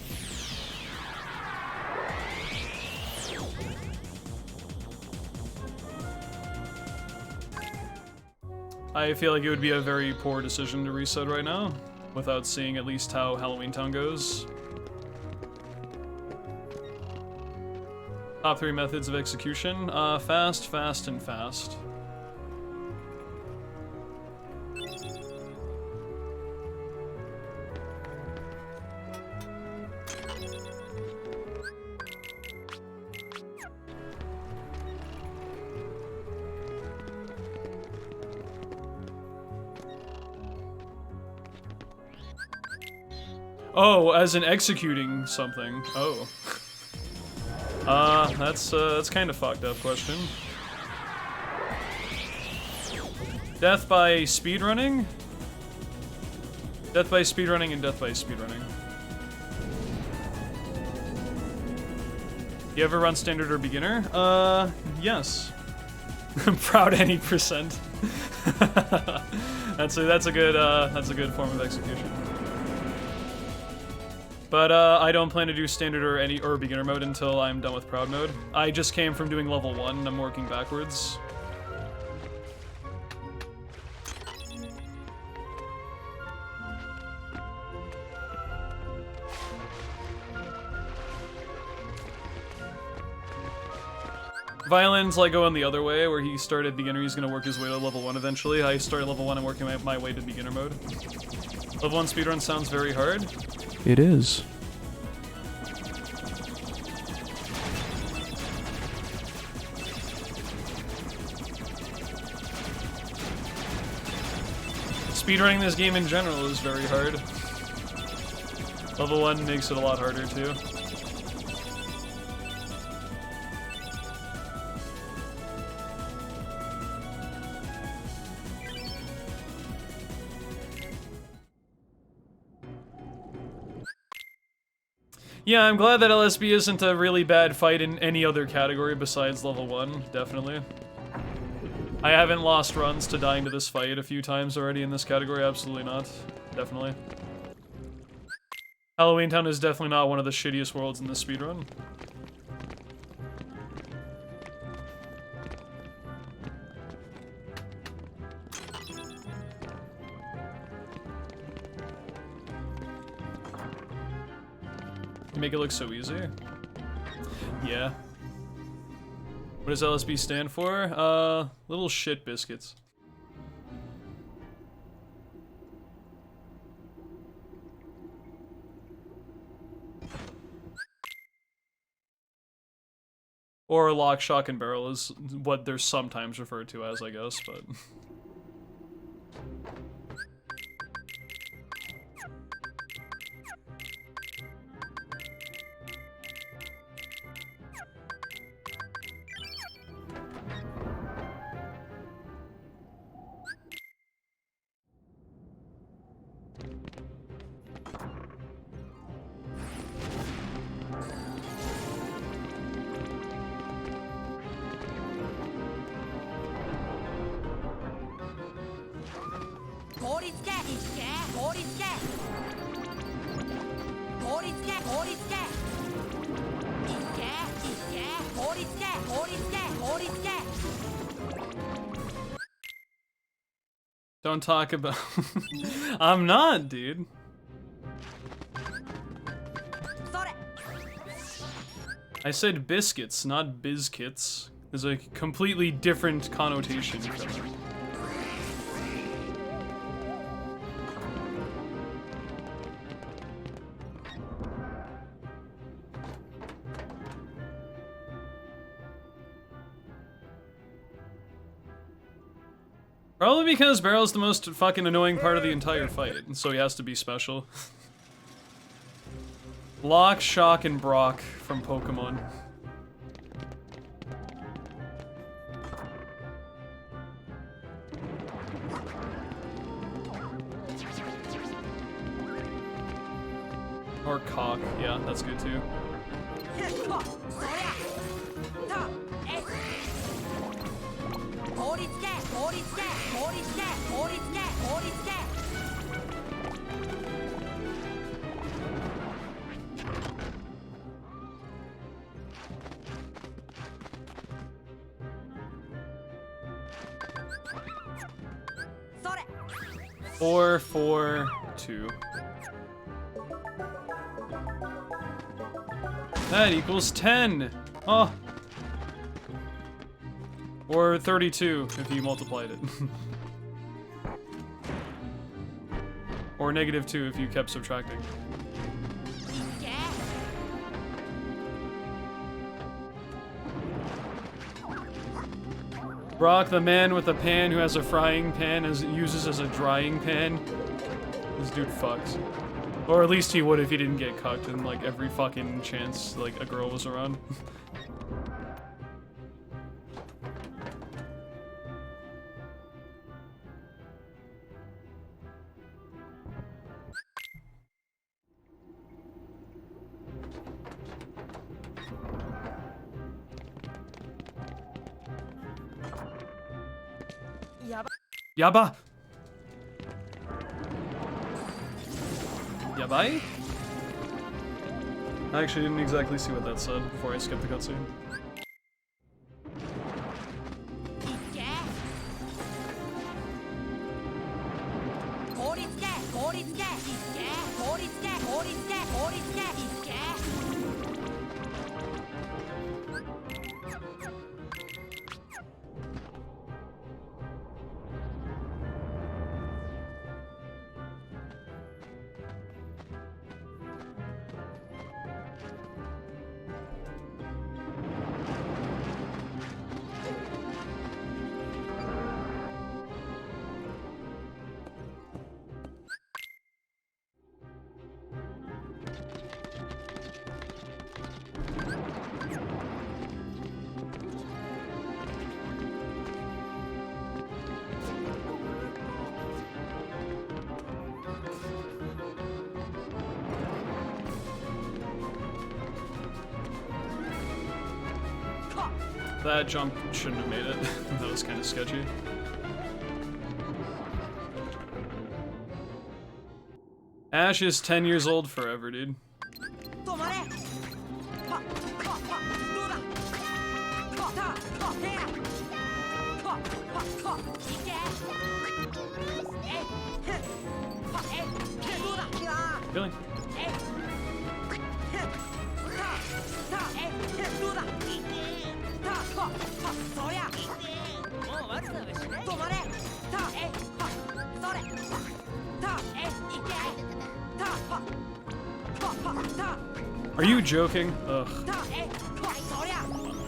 I feel like it would be a very poor decision to reset right now, without seeing at least how Halloween Town goes. Top 3 methods of execution. Fast, fast, and fast. Oh, as in executing something. Oh. That's kind of fucked up question. Death by speedrunning? Death by speedrunning and death by speedrunning. You ever run standard or beginner? Yes. Proud any percent. that's a good form of execution. But I don't plan to do standard or beginner mode until I'm done with proud mode. I just came from doing level 1 and I'm working backwards. Violin's like going the other way, where he started beginner, he's gonna work his way to level 1 eventually. I started level 1 and working my way to beginner mode. Level 1 speedrun sounds very hard. It is. speedrunning this game in general is very hard. Level 1 makes it a lot harder too. Yeah, I'm glad that LSB isn't a really bad fight in any other category besides level 1, definitely. I haven't lost runs to dying to this fight a few times already in this category, absolutely not. Definitely. Halloween Town is definitely not one of the shittiest worlds in this speedrun. You make it look so easy. Yeah. What does LSB stand for? Little shit biscuits. Or lock, shock, and barrel is what they're sometimes referred to as, I guess, but... Don't talk about... I'm not, dude. I said biscuits, not bizkits. There's a completely different connotation from it. Probably because Barrel's the most fucking annoying part of the entire fight, so he has to be special. Lock, Shock, and Brock from Pokemon. Or Cock, yeah, that's good too. Four, 4, 2. That equals 10. Oh. Or 32 if you multiplied it. Or -2 if you kept subtracting. Brock, the man with a pan who has a frying pan uses as a drying pan. This dude fucks. Or at least he would if he didn't get cucked in like every fucking chance like a girl was around. Yaba! Yabai? I actually didn't exactly see what that said before I skipped the cutscene. That jump shouldn't have made it. That was kind of sketchy. Ash is 10 years old forever, dude. Really? Are you joking? Ugh.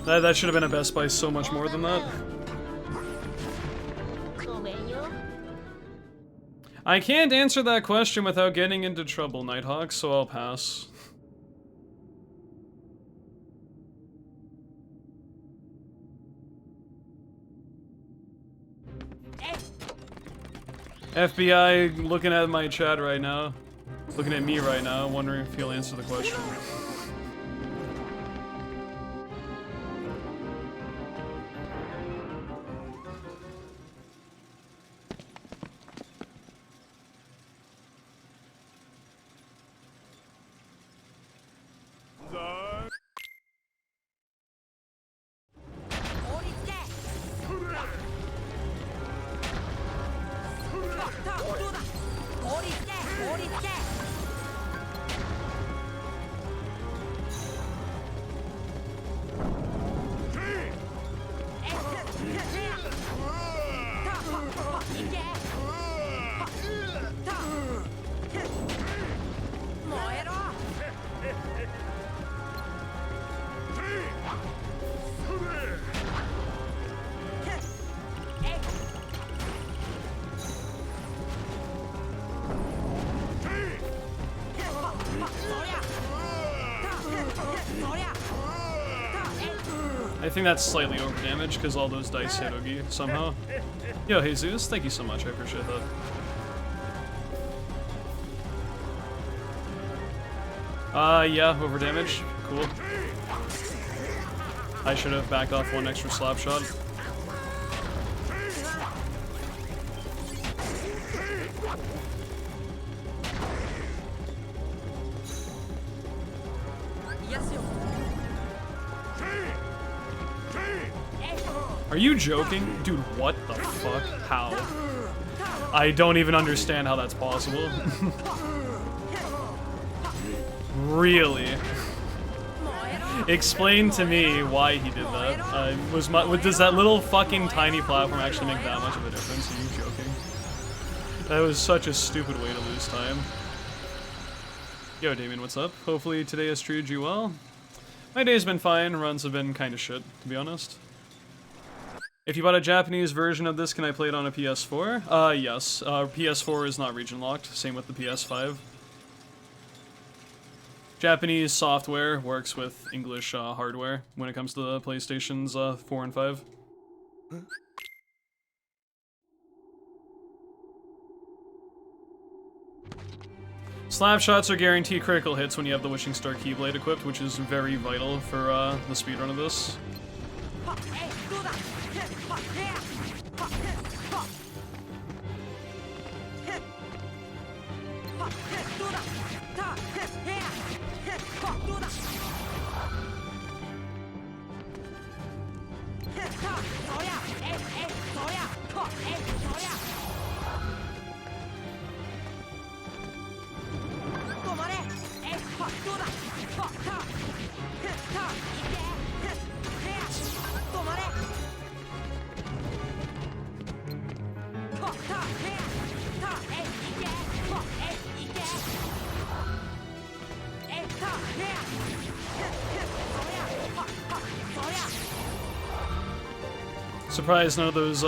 That should have been a Best Buy so much more than that. I can't answer that question without getting into trouble, Nighthawk, so I'll pass. FBI looking at my chat right now. Looking at me right now, wondering if he'll answer the question. I think that's slightly overdamaged because all those dice hit Oogie somehow. Yo, Jesus, thank you so much. I appreciate that. Yeah, overdamage. Cool. I should have backed off one extra slap shot. Are you joking? Dude, what the fuck? How? I don't even understand how that's possible. Really? Explain to me why he did that. Does that little fucking tiny platform actually make that much of a difference? Are you joking? That was such a stupid way to lose time. Yo, Damien, what's up? Hopefully today has treated you well. My day's been fine, runs have been kinda shit, to be honest. If you bought a Japanese version of this, can I play it on a PS4? Yes. PS4 is not region locked, same with the PS5. Japanese software works with English hardware when it comes to the PlayStations 4 and 5. Slap shots are guaranteed critical hits when you have the Wishing Star Keyblade equipped, which is very vital for the speedrun of this. Surprised none of those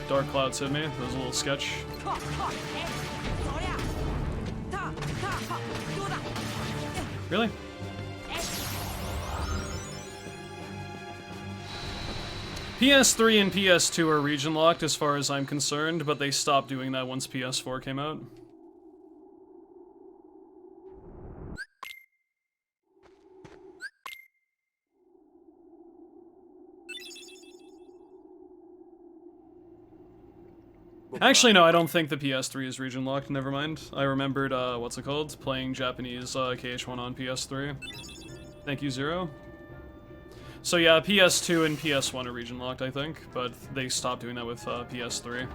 dark clouds hit me. That was a little sketch. Really? PS3 and PS2 are region locked as far as I'm concerned, but they stopped doing that once PS4 came out. Actually, no, I don't think the PS3 is region locked, never mind. I remembered, what's it called? Playing Japanese KH1 on PS3. Thank you, Zero. So yeah, PS2 and PS1 are region locked, I think, but they stopped doing that with PS3.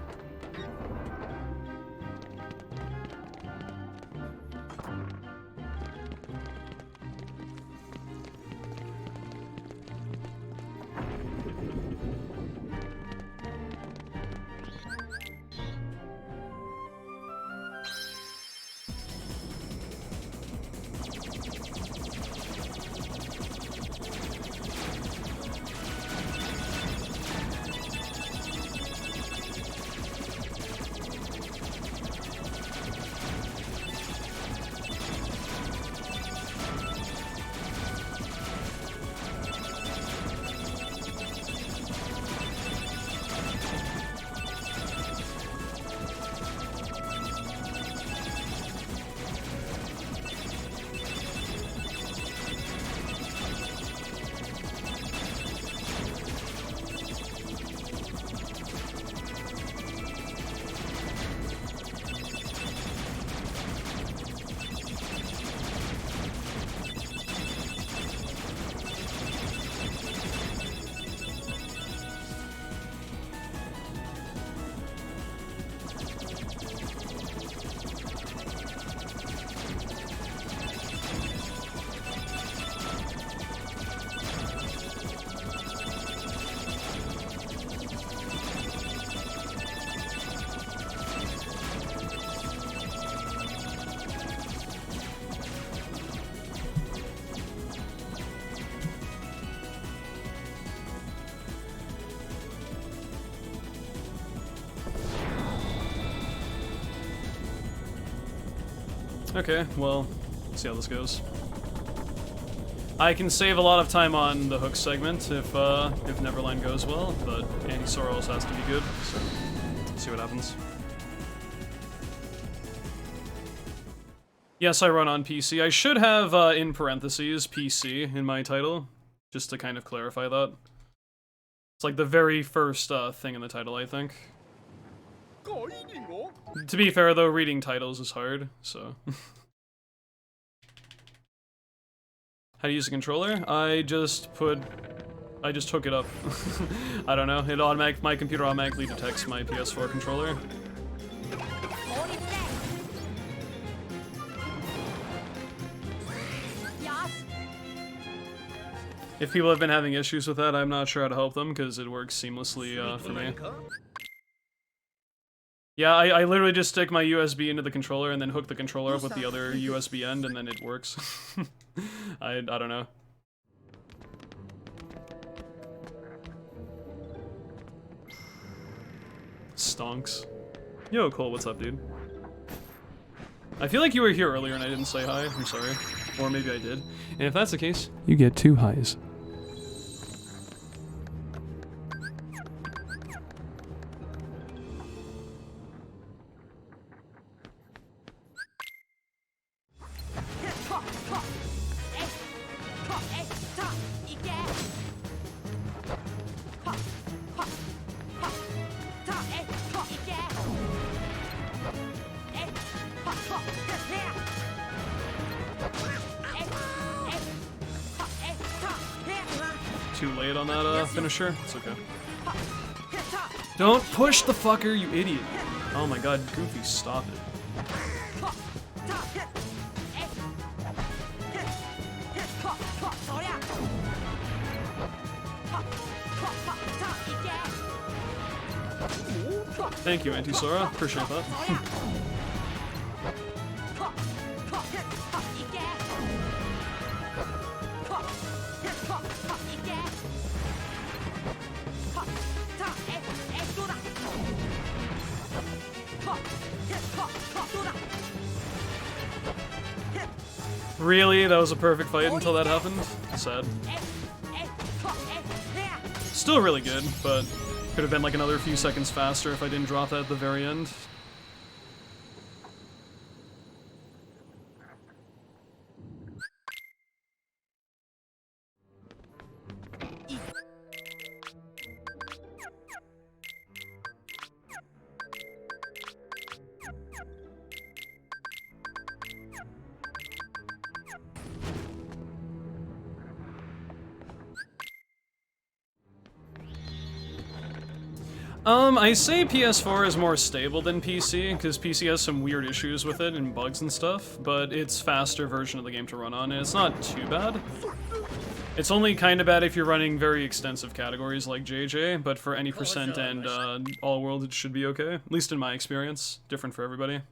Okay, well, let's see how this goes. I can save a lot of time on the hook segment if Neverland goes well, but Anti-Sora also has to be good, so let's see what happens. Yes, I run on PC. I should have, in parentheses, PC in my title, just to kind of clarify that. It's like the very first thing in the title, I think. To be fair, though, reading titles is hard, so... How to use a controller? I just hook it up. I don't know, my computer automatically detects my PS4 controller. If people have been having issues with that, I'm not sure how to help them, because it works seamlessly for me. Yeah, I literally just stick my USB into the controller and then hook the controller up with the other USB end, and then it works. I don't know. Stonks. Yo, Cole, what's up, dude? I feel like you were here earlier and I didn't say hi. I'm sorry. Or maybe I did. And if that's the case, you get 2 highs. Too late on that finisher? It's okay. Don't push the fucker, you idiot! Oh my god, Goofy, stop it. Thank you, Anti-Sora. Appreciate that. Really? That was a perfect fight until that happened? Sad. Still really good, but could have been like another few seconds faster if I didn't drop that at the very end. I say PS4 is more stable than PC, because PC has some weird issues with it and bugs and stuff, but it's faster version of the game to run on, and it's not too bad. It's only kind of bad if you're running very extensive categories like JJ, but for any percent and all world it should be okay, at least in my experience. Different for everybody.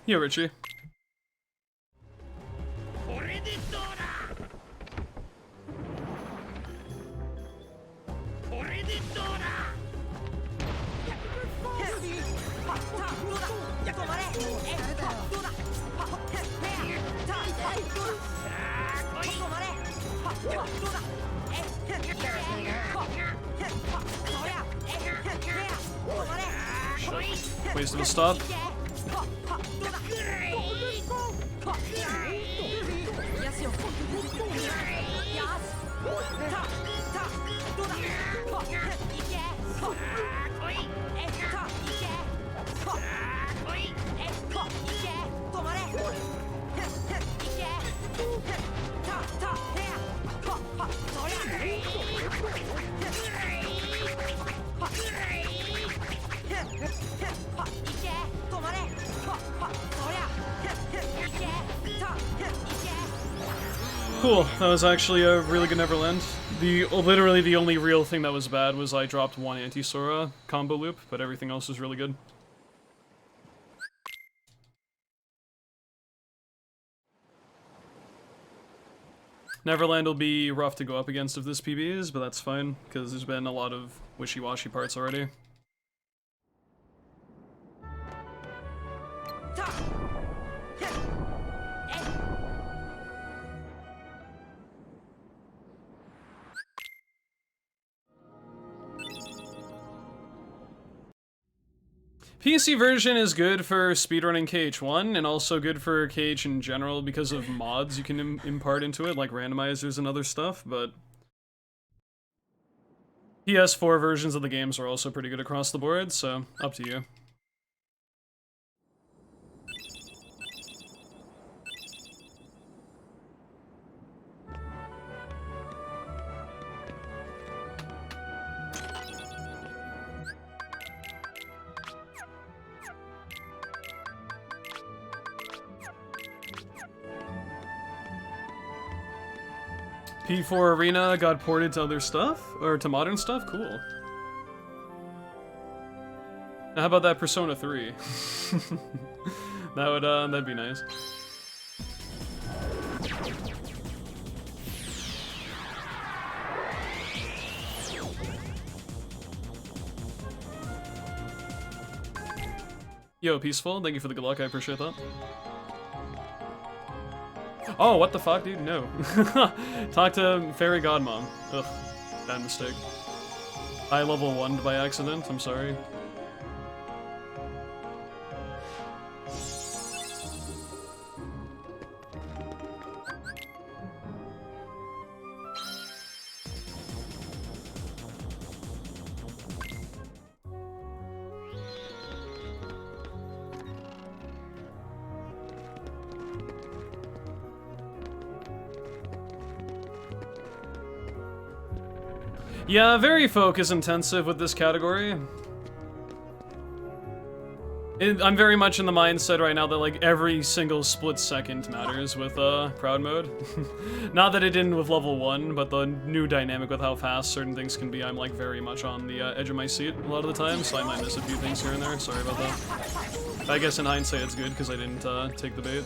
Yeah, Richie. Wasted a stop. Cool, that was actually a really good Neverland. Literally the only real thing that was bad was I dropped one anti-Sora combo loop, but everything else was really good. Neverland will be rough to go up against if this PB is, but that's fine, because there's been a lot of wishy-washy parts already. PC version is good for speedrunning KH1, and also good for KH in general because of mods you can impart into it, like randomizers and other stuff, but PS4 versions of the games are also pretty good across the board, so up to you. P4 Arena got ported to other stuff? Or to modern stuff? Cool. Now how about that Persona 3? That'd be nice. Yo, Peaceful, thank you for the good luck, I appreciate that. Oh, what the fuck, dude? No. Talk to Fairy Godmom. Ugh, bad mistake. I level 1'd by accident, I'm sorry. Yeah, very focus intensive with this category. I'm very much in the mindset right now that like every single split second matters with crowd mode. Not that it didn't with level 1, but the new dynamic with how fast certain things can be, I'm like very much on the edge of my seat a lot of the time, so I might miss a few things here and there. Sorry about that. I guess in hindsight it's good because I didn't take the bait.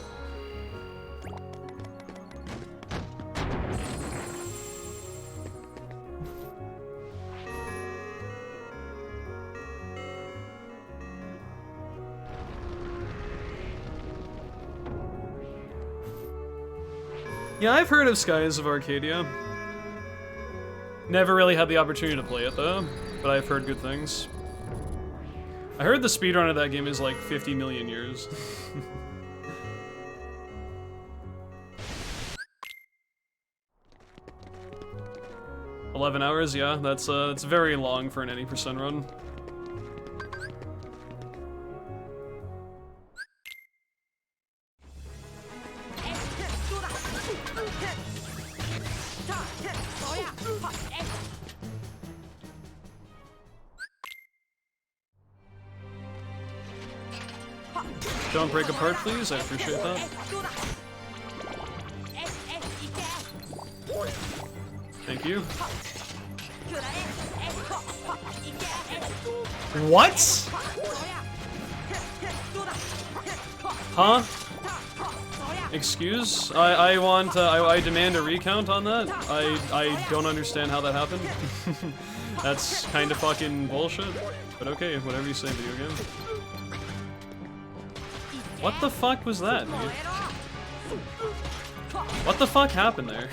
Yeah, I've heard of Skies of Arcadia. Never really had the opportunity to play it though, but I've heard good things. I heard the speedrun of that game is like 50 million years. $11 hours, yeah, that's very long for an any percent run. Don't break apart, please. I appreciate that. Thank you. What? Huh? Excuse? I demand a recount on that. I don't understand how that happened. That's kind of fucking bullshit. But okay, whatever you say, video game. What the fuck was that, dude? What the fuck happened there?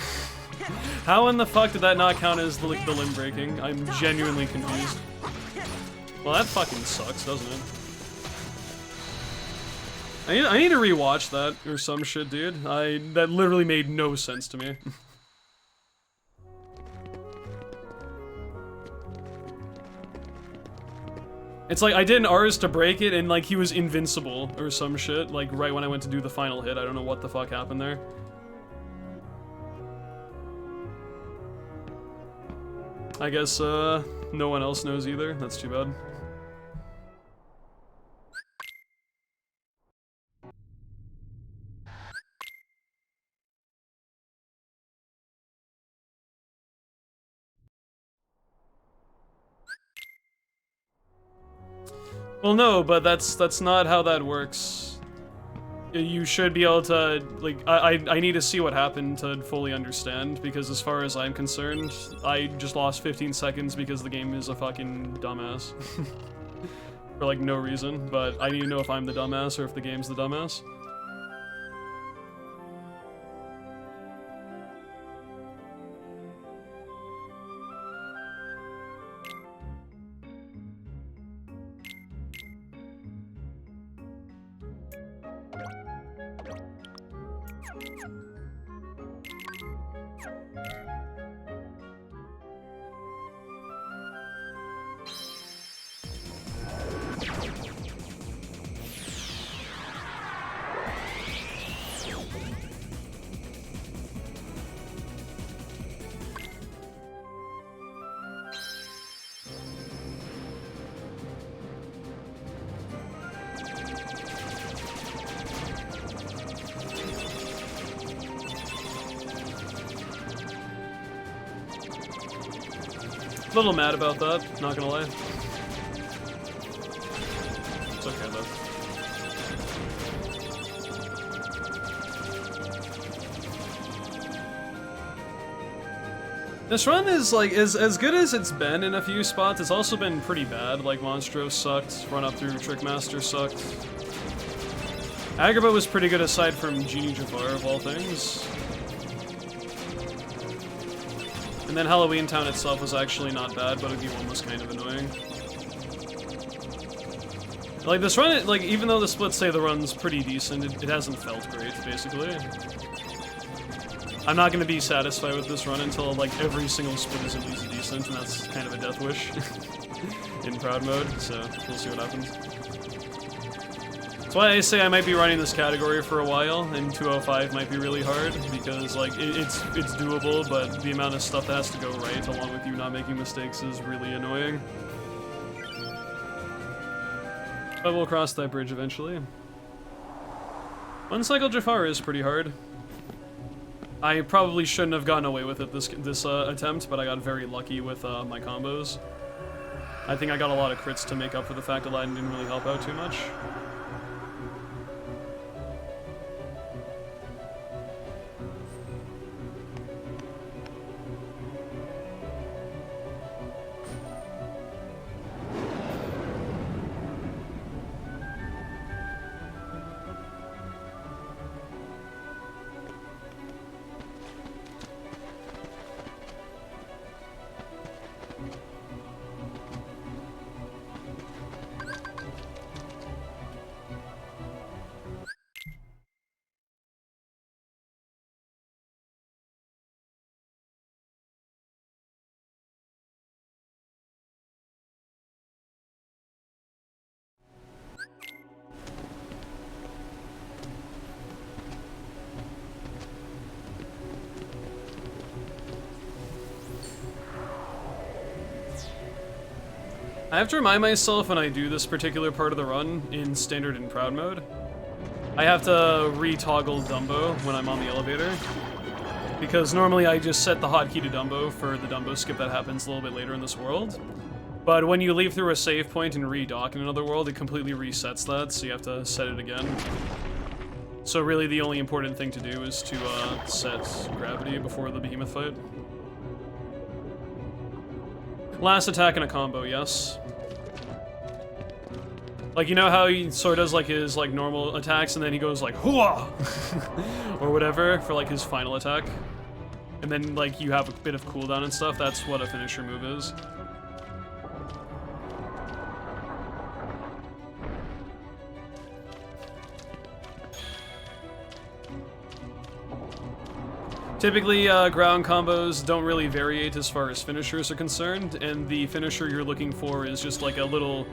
How in the fuck did that not count as the limb breaking? I'm genuinely confused. Well, that fucking sucks, doesn't it? I need to rewatch that or some shit, dude. That literally made no sense to me. It's like I did an R's to break it and like he was invincible or some shit, like right when I went to do the final hit. I don't know what the fuck happened there. I guess no one else knows either. That's too bad. Well, no, but that's not how that works. You should be able to, like, I need to see what happened to fully understand, because as far as I'm concerned, I just lost 15 seconds because the game is a fucking dumbass. For, like, no reason, but I need to know if I'm the dumbass or if the game's the dumbass. A little mad about that, not gonna lie. It's okay though. This run is like as good as it's been in a few spots. It's also been pretty bad. Like Monstro sucked, run up through Trickmaster sucked. Agrabah was pretty good aside from Genie Jafar of all things. And then Halloween Town itself was actually not bad, but Boogie 1 was kind of annoying. Like, this run, like, even though the splits say the run's pretty decent, it hasn't felt great, basically. I'm not gonna be satisfied with this run until, like, every single split is at least decent, and that's kind of a death wish in Proud mode, so we'll see what happens. That's why I say I might be running this category for a while, and 205 might be really hard, because, like, it's doable, but the amount of stuff that has to go right, along with you not making mistakes, is really annoying. But we'll cross that bridge eventually. One cycle Jafar is pretty hard. I probably shouldn't have gotten away with it this attempt, but I got very lucky with my combos. I think I got a lot of crits to make up for the fact Aladdin didn't really help out too much. I have to remind myself when I do this particular part of the run in standard and proud mode. I have to re-toggle Dumbo when I'm on the elevator. Because normally I just set the hotkey to Dumbo for the Dumbo skip that happens a little bit later in this world. But when you leave through a save point and re-dock in another world, it completely resets that, so you have to set it again. So really the only important thing to do is to set gravity before the behemoth fight. Last attack in a combo, yes. Like, you know how he sort of does like his like normal attacks and then he goes like hooah or whatever for like his final attack, and then like you have a bit of cooldown and stuff. That's what a finisher move is. Typically, ground combos don't really variate as far as finishers are concerned, and the finisher you're looking for is just like a little,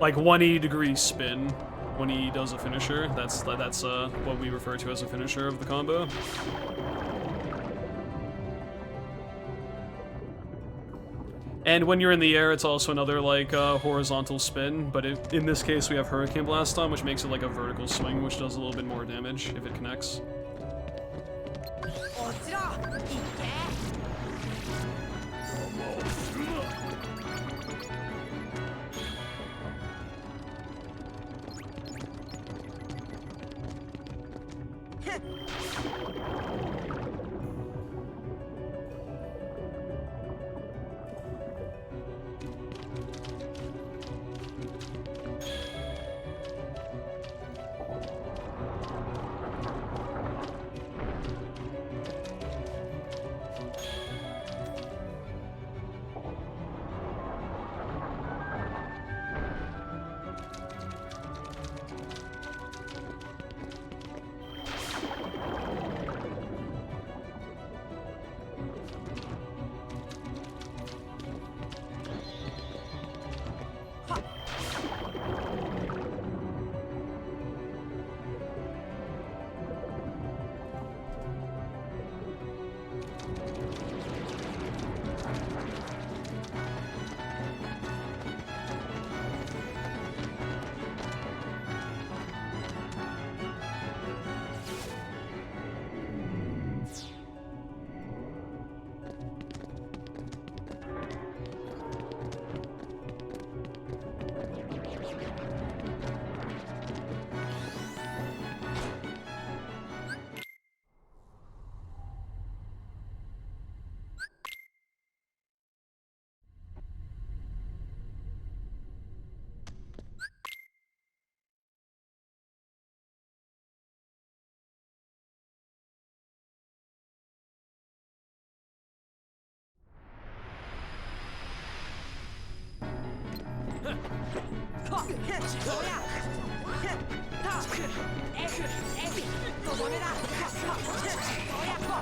like 180-degree spin when he does a finisher. That's what we refer to as a finisher of the combo. And when you're in the air, it's also another like horizontal spin, but in this case we have Hurricane Blast on, which makes it like a vertical swing, which does a little bit more damage if it connects.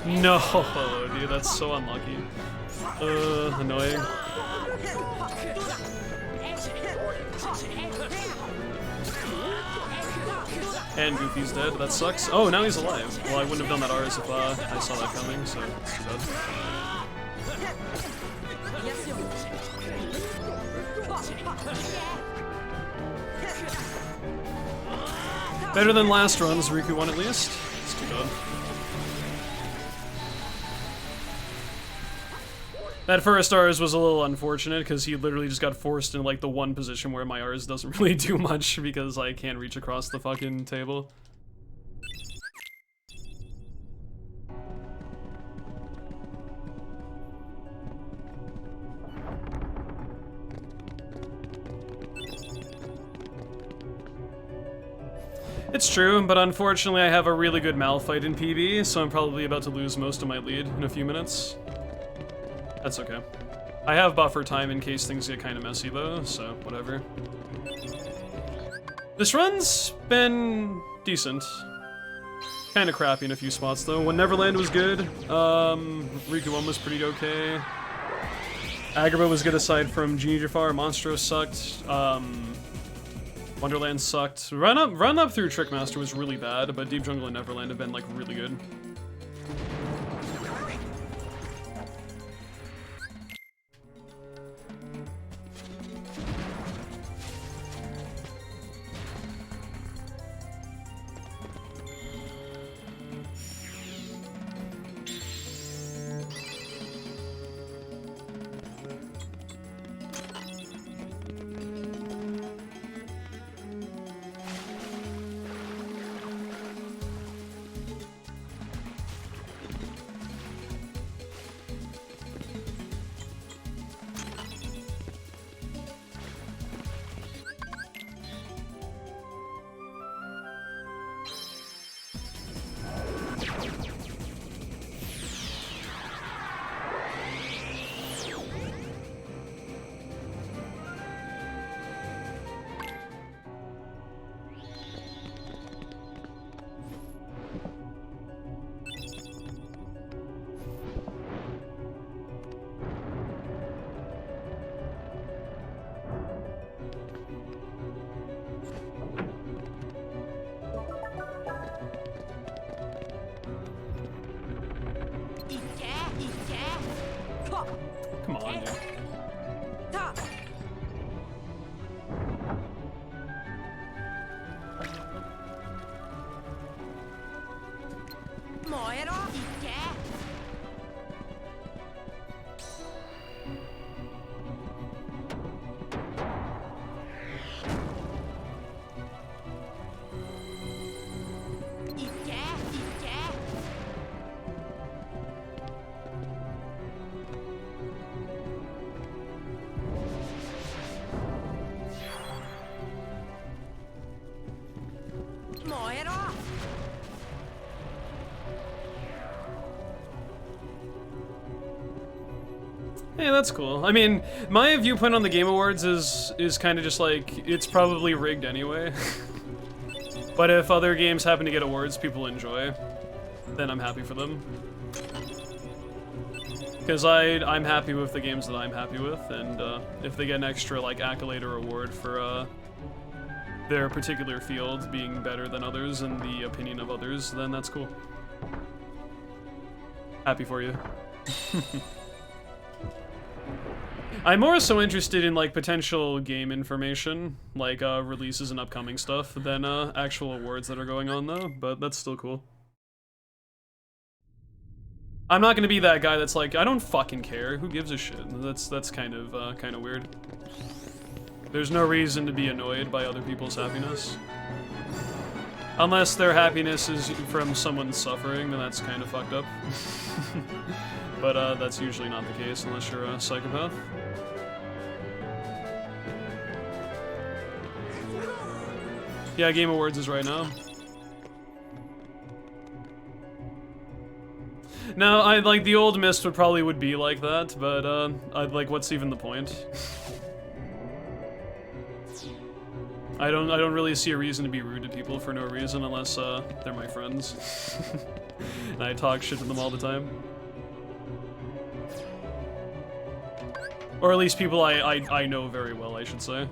No, dude, that's so unlucky. Annoying. And Goofy's dead, that sucks. Oh, now he's alive. Well, I wouldn't have done that Rs if I saw that coming, so it's too bad. Better than last runs, Riku won at least. It's too bad. That first R's was a little unfortunate because he literally just got forced in like the one position where my R's doesn't really do much because I can't reach across the fucking table. It's true, but unfortunately I have a really good Malphite in PB, so I'm probably about to lose most of my lead in a few minutes. That's okay. I have buffer time in case things get kind of messy though, so whatever. This run's been decent. Kind of crappy in a few spots though. When Neverland was good, Riku 1 was pretty okay. Agrabah was good aside from Genie Jafar. Monstro sucked. Wonderland sucked. Run up through Trickmaster was really bad, but Deep Jungle and Neverland have been like really good. Come on, dude. Hey, that's cool. I mean, my viewpoint on the Game Awards is kind of just like, it's probably rigged anyway. But if other games happen to get awards people enjoy, then I'm happy for them. Because I'm happy with the games that I'm happy with, and if they get an extra like accolade or award for their particular field being better than others in the opinion of others, then that's cool. Happy for you. I'm more so interested in like potential game information, like releases and upcoming stuff, than actual awards that are going on though, but that's still cool. I'm not gonna be that guy that's like, I don't fucking care, who gives a shit? That's kind of weird. There's no reason to be annoyed by other people's happiness. Unless their happiness is from someone suffering, then that's kind of fucked up. But that's usually not the case unless you're a psychopath. Yeah, Game Awards is right now. No, I like the old Mist would be like that, but I'd like, what's even the point? I don't really see a reason to be rude to people for no reason unless they're my friends. And I talk shit to them all the time. Or at least people I know very well, I should say.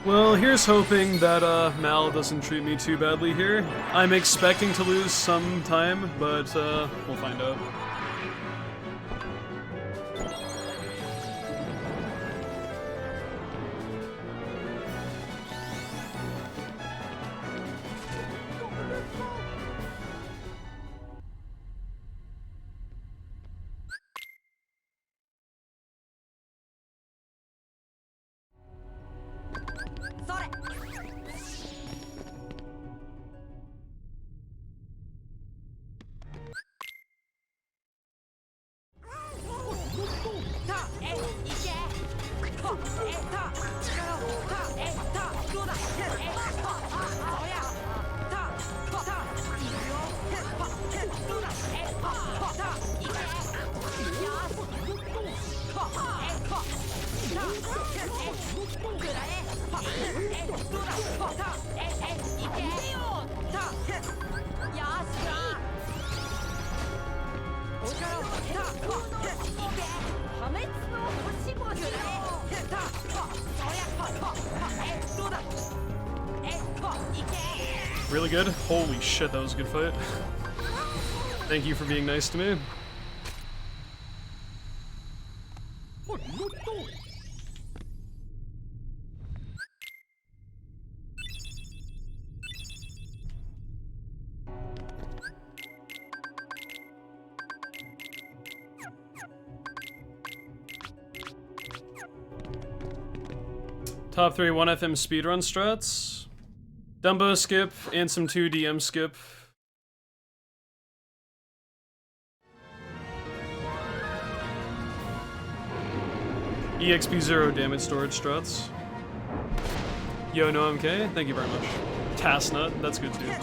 Well, here's hoping that Mal doesn't treat me too badly here. I'm expecting to lose some time, but we'll find out. Really good? Holy shit, that was a good fight. Thank you for being nice to me. Top 3 1FM speedrun strats. Dumbo skip and some 2DM skip. EXP 0 damage storage struts. Yo, no MK, thank you very much. Tasnut, that's good too.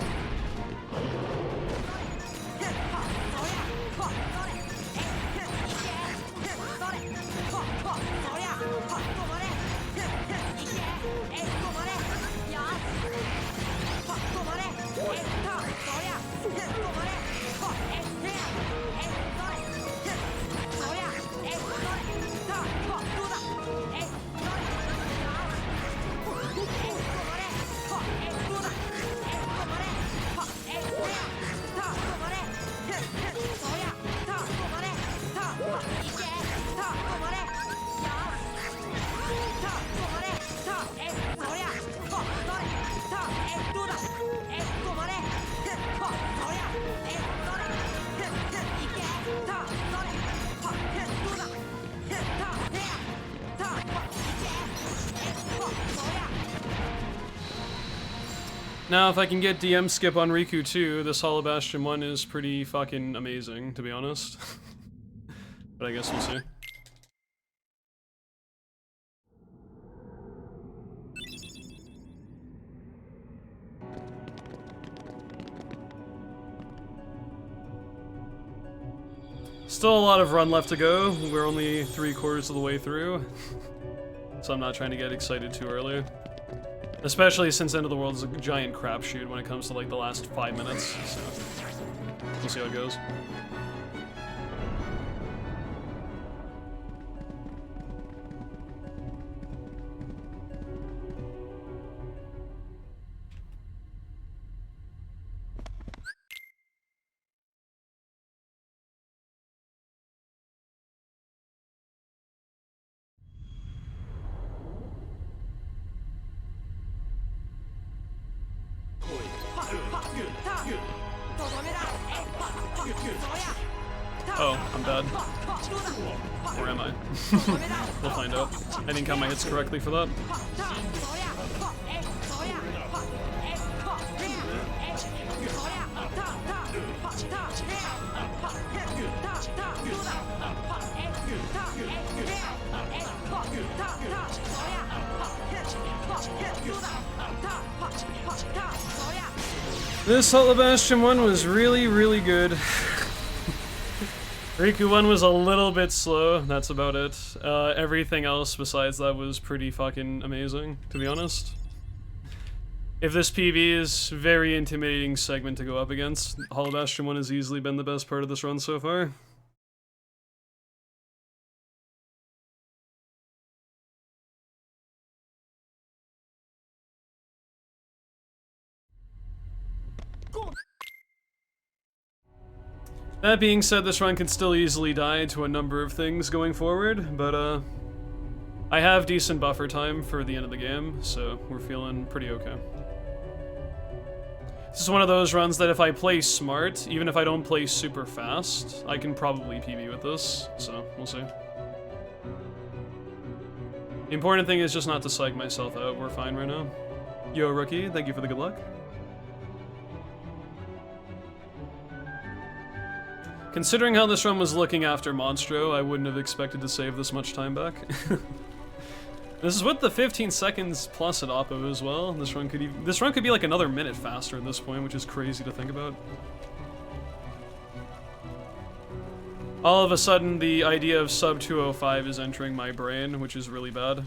Now, if I can get DM skip on Riku too, this Hollow Bastion 1 is pretty fucking amazing, to be honest. But I guess we'll see. Still a lot of run left to go. We're only 3/4 of the way through. So I'm not trying to get excited too early. Especially since End of the World is a giant crapshoot when it comes to like the last 5 minutes, so we'll see how it goes. Oh, I'm dead. Or am I? We'll find out. I didn't count my hits correctly for that. This Hollow Bastion one was really, really good. Riku 1 was a little bit slow, that's about it. Everything else besides that was pretty fucking amazing, to be honest. If this PB is very intimidating segment to go up against, Hollow Bastion 1 has easily been the best part of this run so far. That being said, this run can still easily die to a number of things going forward, but I have decent buffer time for the end of the game, so we're feeling pretty okay. This is one of those runs that if I play smart, even if I don't play super fast, I can probably PB with this, so we'll see. The important thing is just not to psych myself out, we're fine right now. Yo, Rookie, thank you for the good luck. Considering how this run was looking after Monstro, I wouldn't have expected to save this much time back. This is with the 15 seconds plus at Oppo as well. This run could be like another minute faster at this point, which is crazy to think about. All of a sudden, the idea of sub 205 is entering my brain, which is really bad.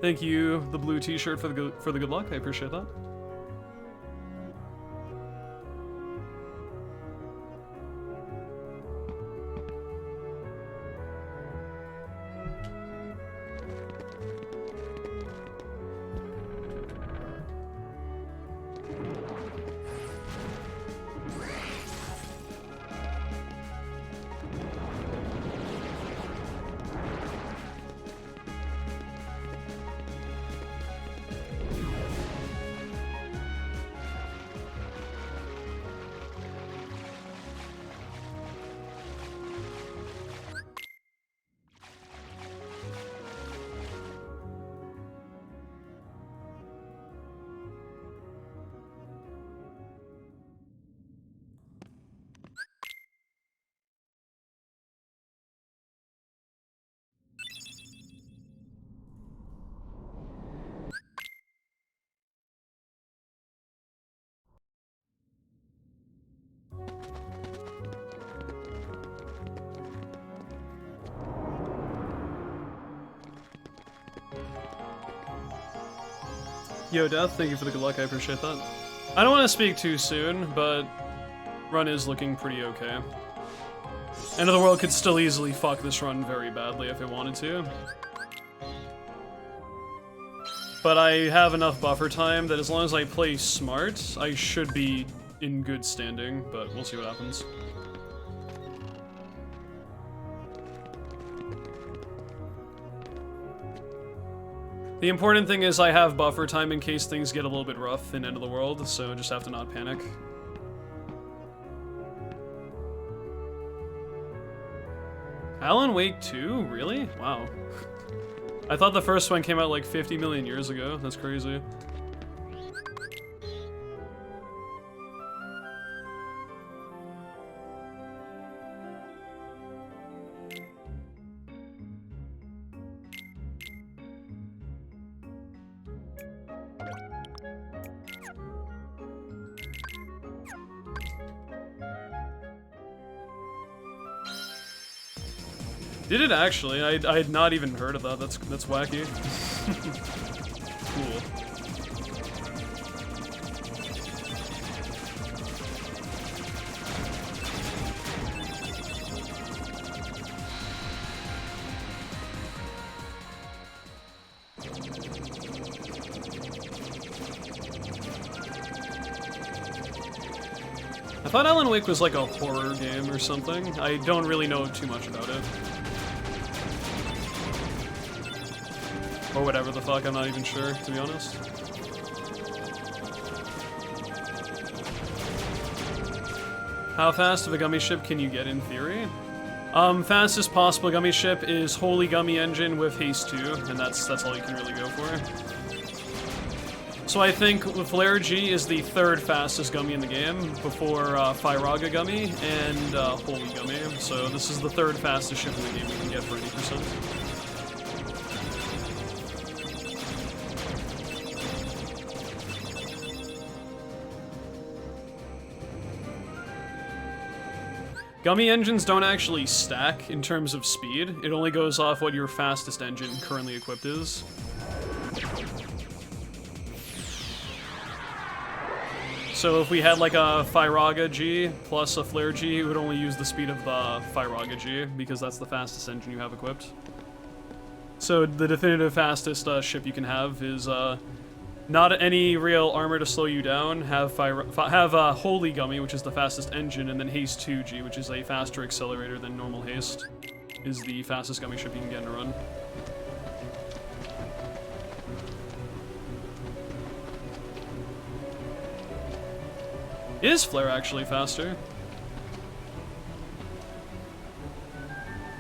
Thank you, the blue t-shirt, for the good luck. I appreciate that. Yo, Death, thank you for the good luck, I appreciate that. I don't want to speak too soon, but run is looking pretty okay. End of the World could still easily fuck this run very badly if it wanted to. But I have enough buffer time that as long as I play smart, I should be in good standing, but we'll see what happens. The important thing is I have buffer time in case things get a little bit rough in End of the World, so just have to not panic. Alan Wake 2? Really? Wow. I thought the first one came out like 50 million years ago. That's crazy. Did it actually? I had not even heard of that. That's wacky. Cool. thought Alan Wake was like a horror game or something. I don't really know too much about it. Or whatever the fuck, I'm not even sure, to be honest. How fast of a gummy ship can you get in theory? Fastest possible gummy ship is Holy Gummy Engine with Haste 2, and that's all you can really go for. So I think Flare G is the third fastest gummy in the game, before Fyraga Gummy and Holy Gummy. So this is the third fastest ship in the game you can get for 80%. Gummy engines don't actually stack in terms of speed. It only goes off what your fastest engine currently equipped is. So if we had like a Fyraga G plus a Flare G, it would only use the speed of the Fyraga G, because that's the fastest engine you have equipped. So the definitive fastest ship you can have is not any real armor to slow you down, have Holy Gummy, which is the fastest engine, and then Haste 2G, which is a faster accelerator than normal Haste, is the fastest gummy ship you can get in a run. Is Flare actually faster?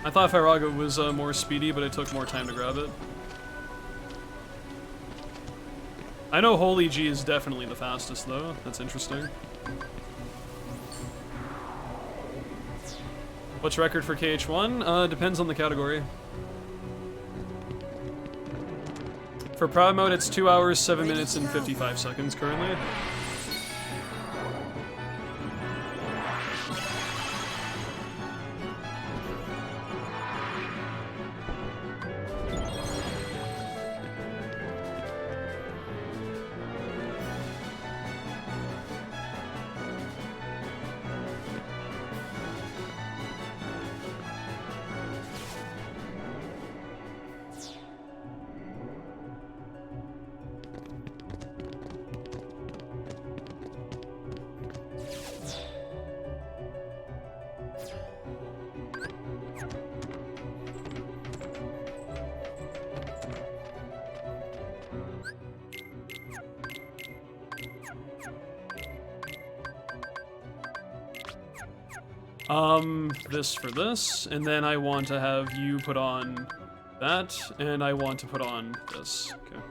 I thought Fyraga was more speedy, but it took more time to grab it. I know Holy G is definitely the fastest, though. That's interesting. What's record for KH1? Depends on the category. For Proud Mode, it's 2 hours, 7 minutes, and 55 seconds currently. This for this, and then I want to have you put on that, and I want to put on this. Okay.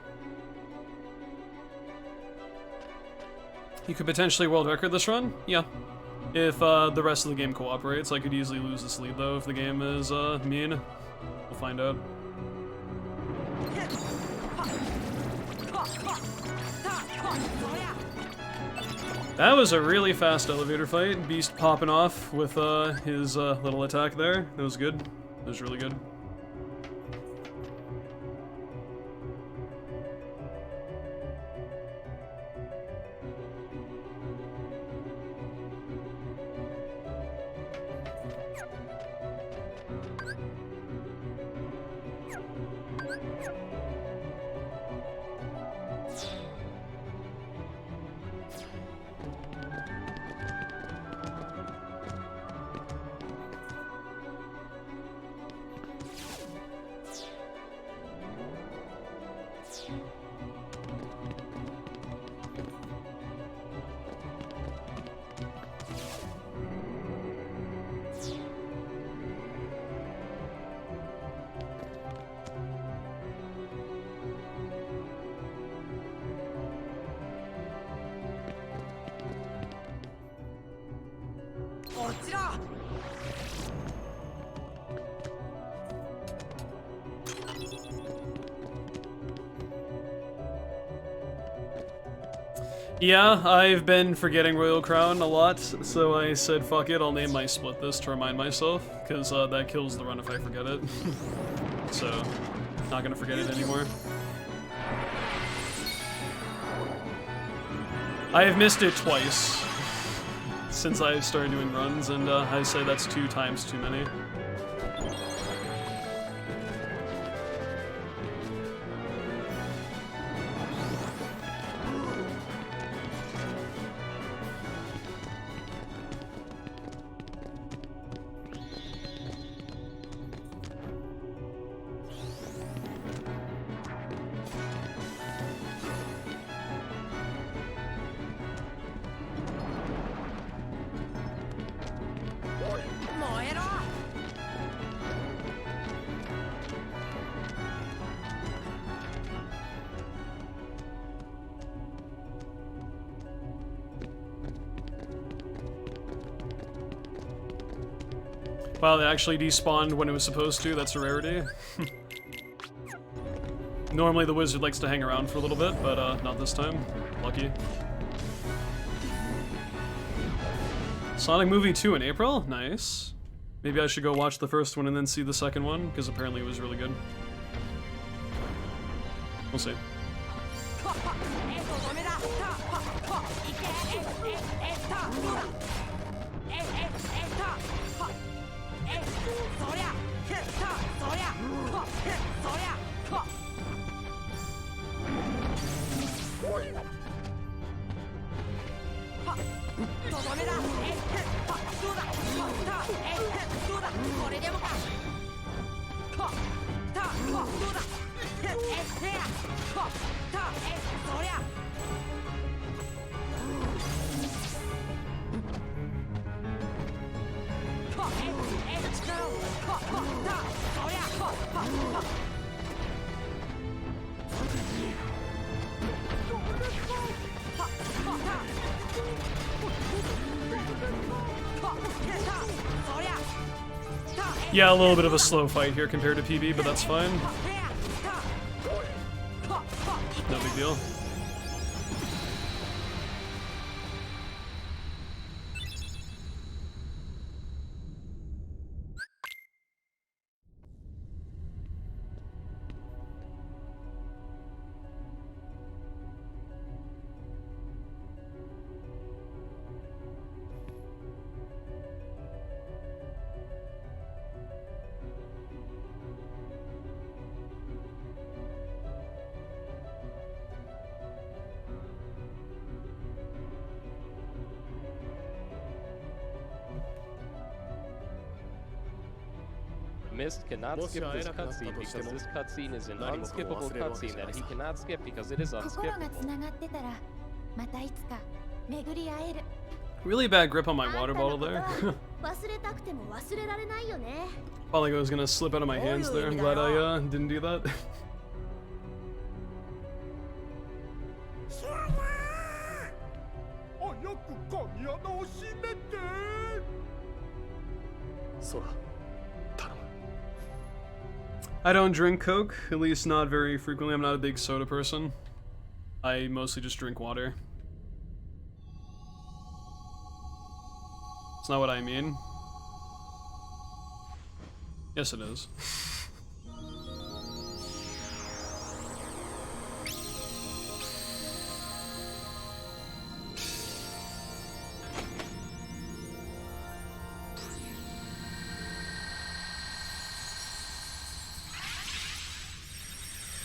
You could potentially world record this run? Yeah. If the rest of the game cooperates. I could easily lose this lead, though, if the game is mean. We'll find out. That was a really fast elevator fight. Beast popping off with his little attack there. That was good. That was really good. Yeah, I've been forgetting Royal Crown a lot, so I said fuck it, I'll name my split this to remind myself, because that kills the run if I forget it. So, not gonna forget it anymore. I have missed it twice since I started doing runs, and I say that's 2 times too many. Wow, they actually despawned when it was supposed to. That's a rarity. Normally the wizard likes to hang around for a little bit, but not this time. Lucky. Sonic Movie 2 in April? Nice. Maybe I should go watch the first one and then see the second one, because apparently it was really good. We'll see. Yeah, a little bit of a slow fight here compared to PB, but that's fine. No big deal. Mist cannot skip this cutscene because this cutscene is an unskippable cutscene that he cannot skip because it is unskippable. Really bad grip on my water bottle there. Felt like I was gonna slip out of my hands there. I'm glad I didn't do that. I don't drink Coke, at least not very frequently. I'm not a big soda person. I mostly just drink water. It's not what I mean. Yes, it is.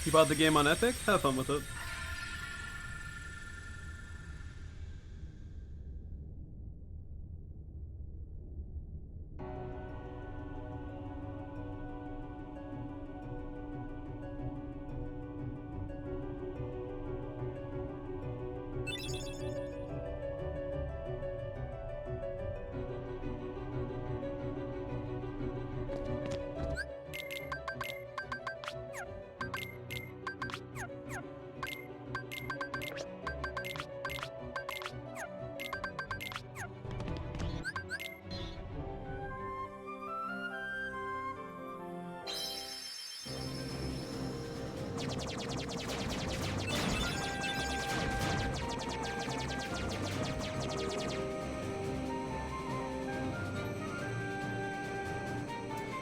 You bought the game on Epic? Have fun with it.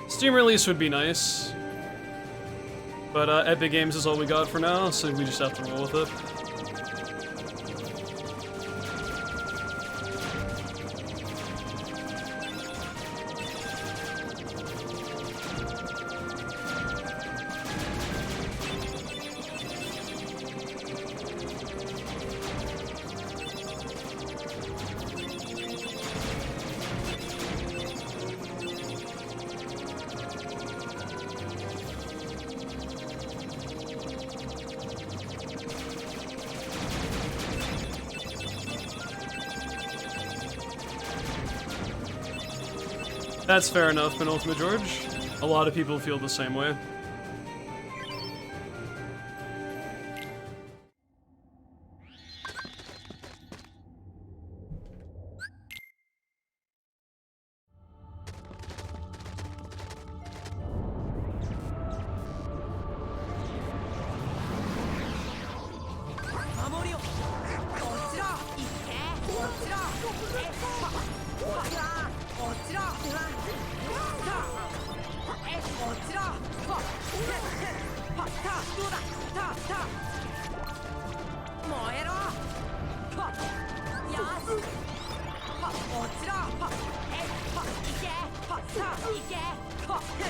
Steam release would be nice, but Epic Games is all we got for now, so we just have to roll with it. That's fair enough, Penultimate George. A lot of people feel the same way.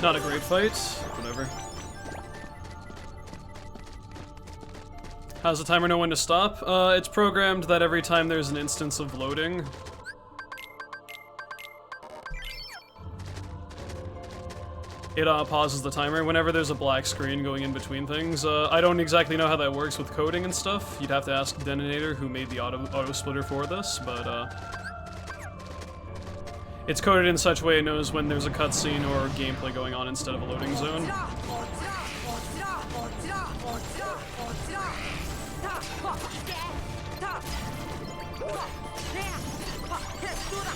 Not a great fight. Whatever. How's the timer know when to stop? It's programmed that every time there's an instance of loading, it pauses the timer whenever there's a black screen going in between things. I don't exactly know how that works with coding and stuff. You'd have to ask Detonator, who made the auto splitter for this, but it's coded in such a way it knows when there's a cutscene or gameplay going on instead of a loading zone.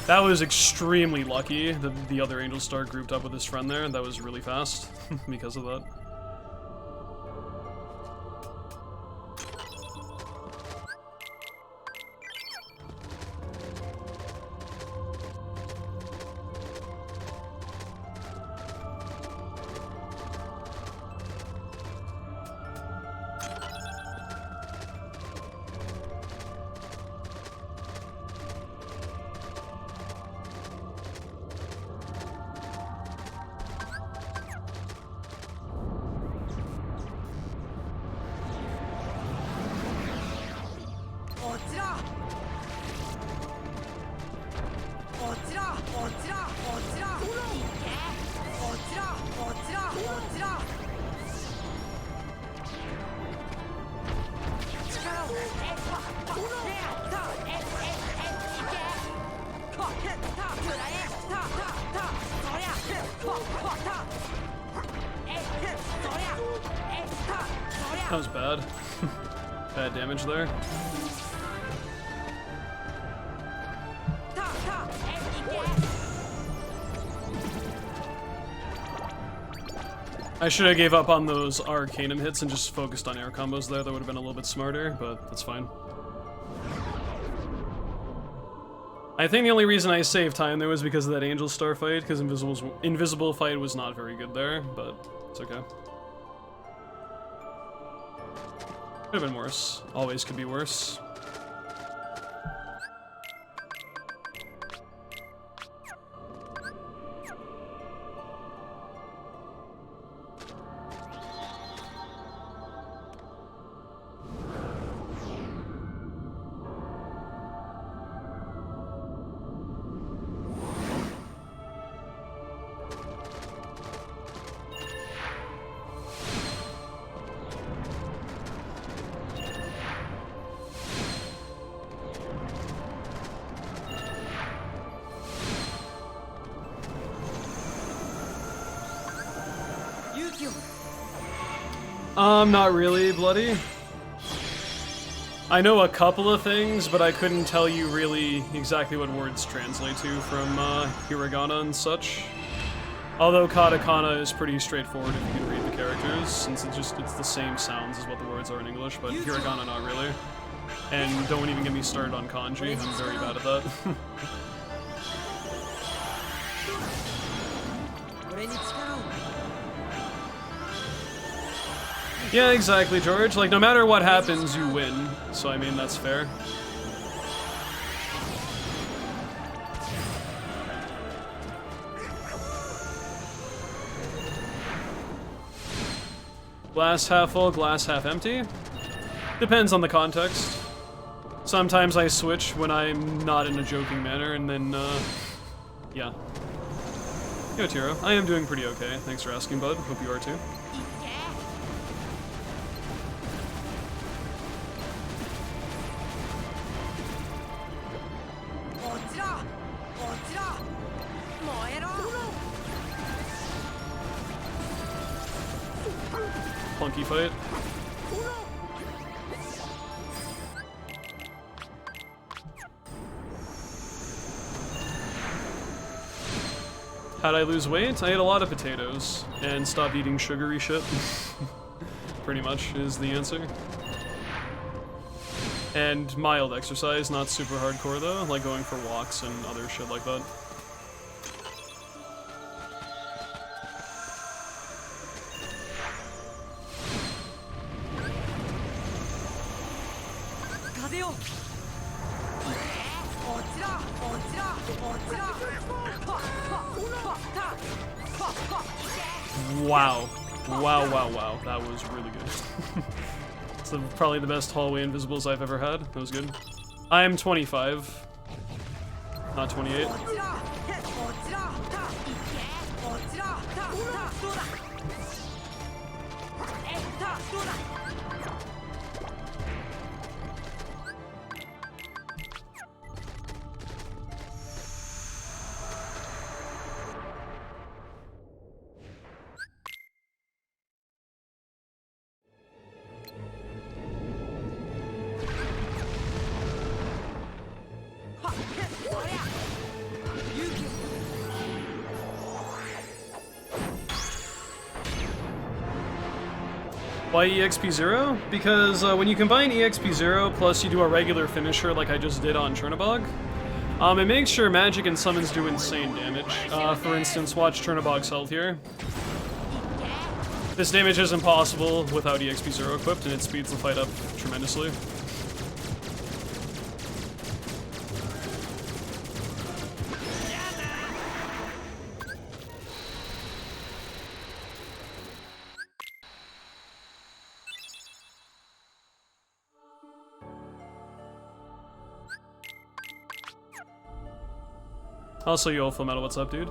That was extremely lucky that the other Angel Star grouped up with his friend there. That was really fast because of that. That was bad. Bad damage there. I should have gave up on those Arcanum hits and just focused on air combos there. That would have been a little bit smarter, but that's fine. I think the only reason I saved time there was because of that Angel Star fight, because Invisible fight was not very good there, but it's okay. Could have been worse. Always could be worse. Not really, Bloody. I know a couple of things, but I couldn't tell you really exactly what words translate to from hiragana and such. Although katakana is pretty straightforward if you can read the characters, since it's the same sounds as what the words are in English, but hiragana not really. And don't even get me started on kanji, I'm very bad at that. Yeah, exactly, George. Like, no matter what happens, you win. So, I mean, that's fair. Glass half full, glass half empty. Depends on the context. Sometimes I switch when I'm not in a joking manner, and then, yeah. Yo, Tiro. I am doing pretty okay. Thanks for asking, bud. Hope you are too. Plunky fight. How'd I lose weight? I ate a lot of potatoes and stopped eating sugary shit. Pretty much is the answer. And mild exercise, not super hardcore though, like going for walks and other shit like that. Wow. Wow, wow, wow. That was really good. It's probably the best hallway invisibles I've ever had. That was good. I am 25. Not 28. Why EXP 0? Because when you combine EXP 0 plus you do a regular finisher like I just did on Chernobog, it makes sure magic and summons do insane damage. For instance, watch Chernobog's health here. This damage is impossible without EXP 0 equipped, and it speeds the fight up tremendously. Also, yo, Full Metal, what's up, dude?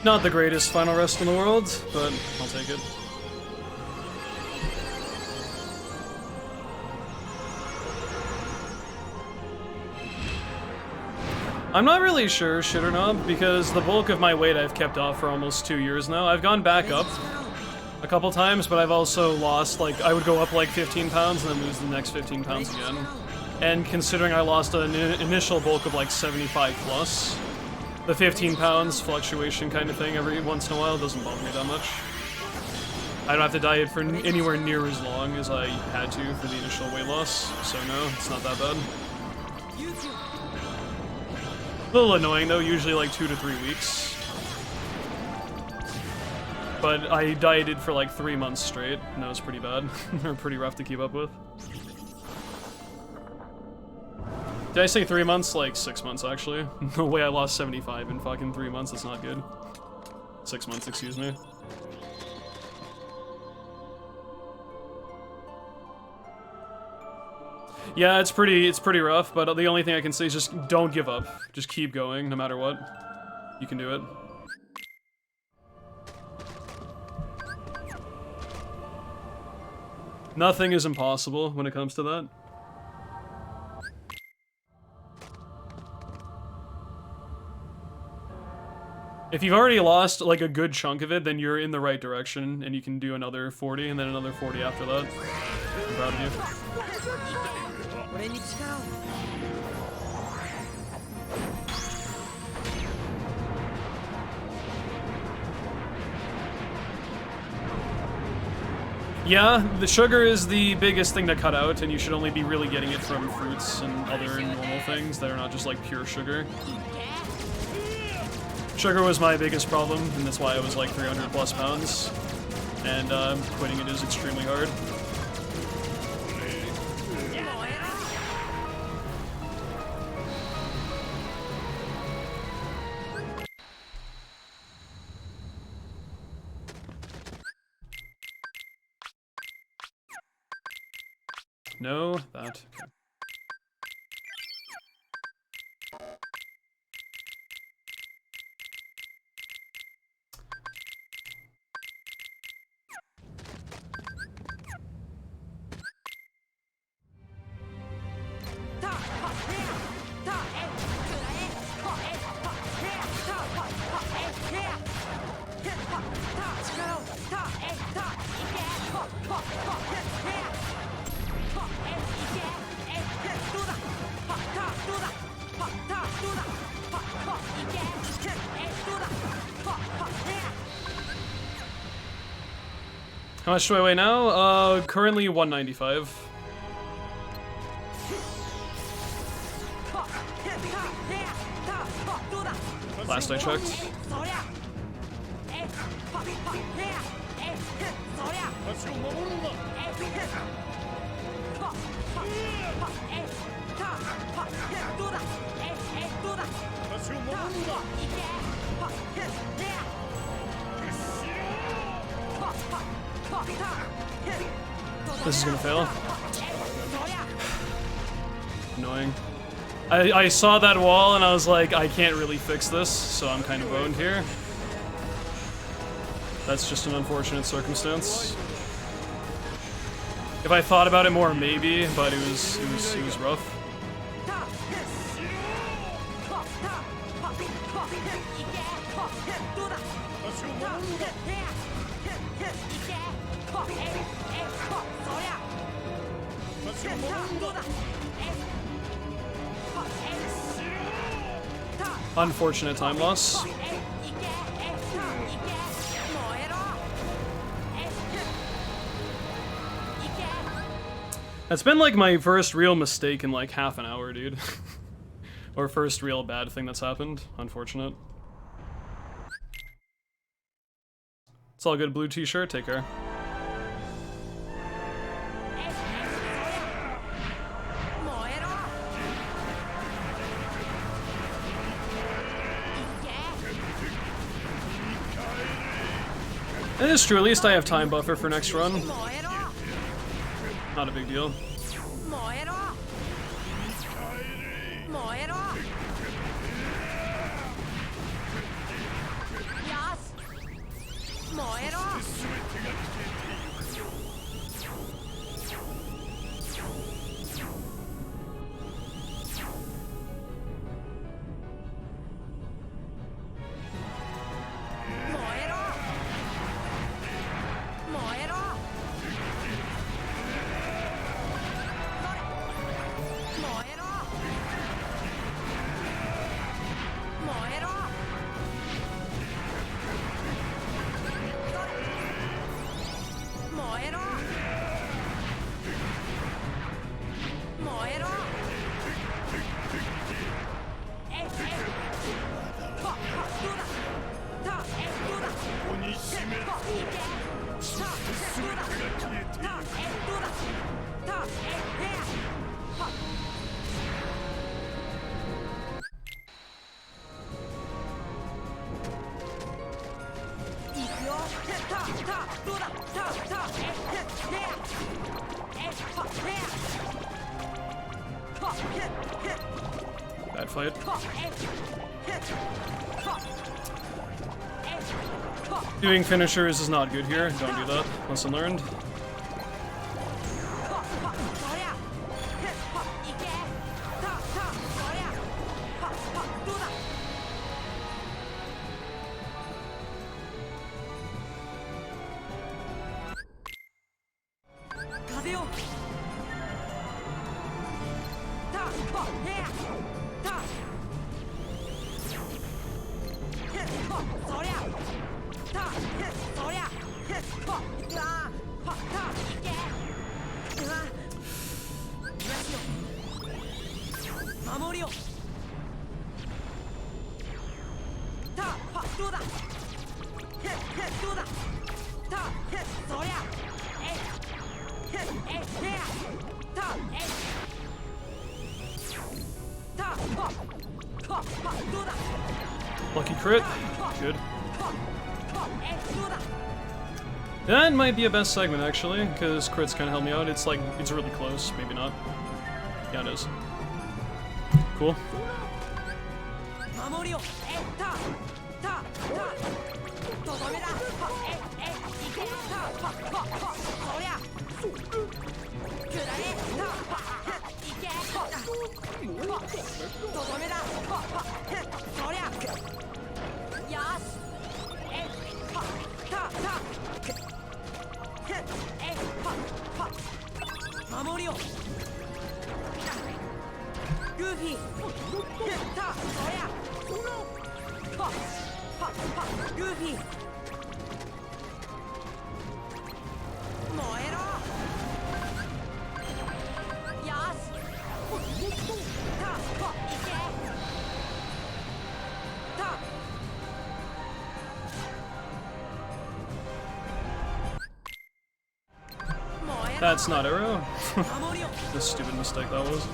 Not the greatest final rest in the world, but I'll take it. I'm not really sure, shit or not, because the bulk of my weight I've kept off for almost 2 years now. I've gone back up a couple times, but I've also lost, like, I would go up like 15 pounds and then lose the next 15 pounds again. And considering I lost an initial bulk of like 75 plus, the 15 pounds fluctuation kind of thing every once in a while doesn't bother me that much. I don't have to diet for anywhere near as long as I had to for the initial weight loss, so no, it's not that bad. A little annoying though, usually like 2 to 3 weeks. But I dieted for like 3 months straight, and that was pretty bad, or pretty rough to keep up with. Did I say 3 months? Like 6 months, actually. The way I lost 75 in fucking 3 months, that's not good. 6 months, excuse me. Yeah, it's pretty rough, but the only thing I can say is just don't give up. Just keep going, no matter what. You can do it. Nothing is impossible when it comes to that. If you've already lost like a good chunk of it, then you're in the right direction, and you can do another 40 and then another 40 after that. I'm proud of you. Yeah, the sugar is the biggest thing to cut out, and you should only be really getting it from fruits and other normal things that are not just like pure sugar. Sugar was my biggest problem, and that's why I was like 300 plus pounds, and quitting it is extremely hard. No, that. Okay. How much do I weigh now? Currently 195. Last I checked. This is gonna fail. Annoying. I saw that wall and I was like, I can't really fix this, so I'm kind of boned here. That's just an unfortunate circumstance. If I thought about it more, maybe, but it was rough. Unfortunate time loss. That's been like my first real mistake in like half an hour, dude. Or first real bad thing that's happened. Unfortunate. It's all good, blue t-shirt. Take care. It is true, at least I have time buffer for next run. Not a big deal. Bad fight. Doing finishers is not good here. Don't do that. Lesson learned. Lucky crit. Good. That might be a best segment, actually, because crits kind of help me out. It's like, it's really close. Maybe not. Yeah, it is. Cool. That's not arrow. What a stupid mistake that was.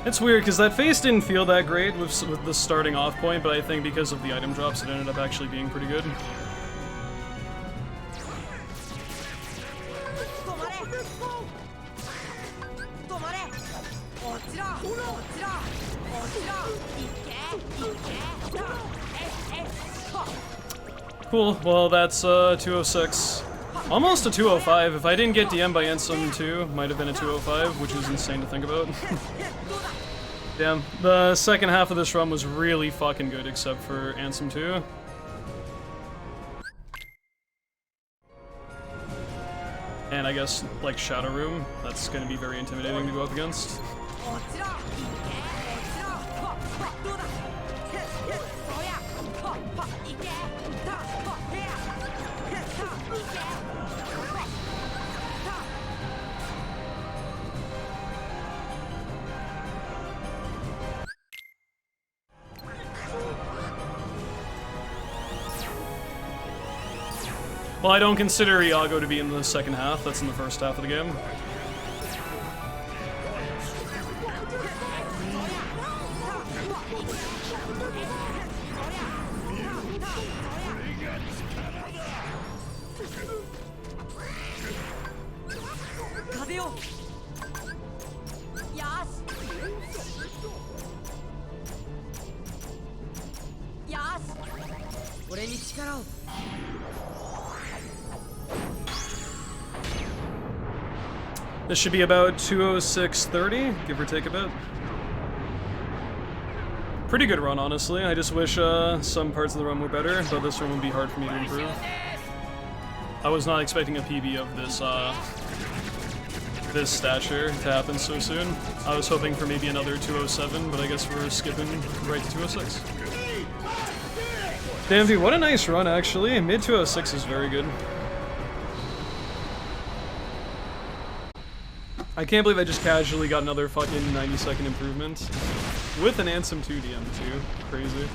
It's weird because that face didn't feel that great with the starting off point, but I think because of the item drops, it ended up actually being pretty good. Cool, well that's 206. Almost a 205. If I didn't get DM'd by Ansem 2, might have been a 205, which is insane to think about. Damn, the second half of this run was really fucking good except for Ansem 2. And I guess, like, Shadow Room, that's gonna be very intimidating to go up against. Well, I don't consider Iago to be in the second half, that's in the first half of the game. This should be about 206.30, give or take a bit. Pretty good run, honestly. I just wish some parts of the run were better, but this run would be hard for me to improve. I was not expecting a PB of this this stature to happen so soon. I was hoping for maybe another 207, but I guess we're skipping right to 206. Damn, dude, what a nice run, actually. Mid 206 is very good. I can't believe I just casually got another fucking 90-second improvement with an Ansem 2 DM too. Crazy.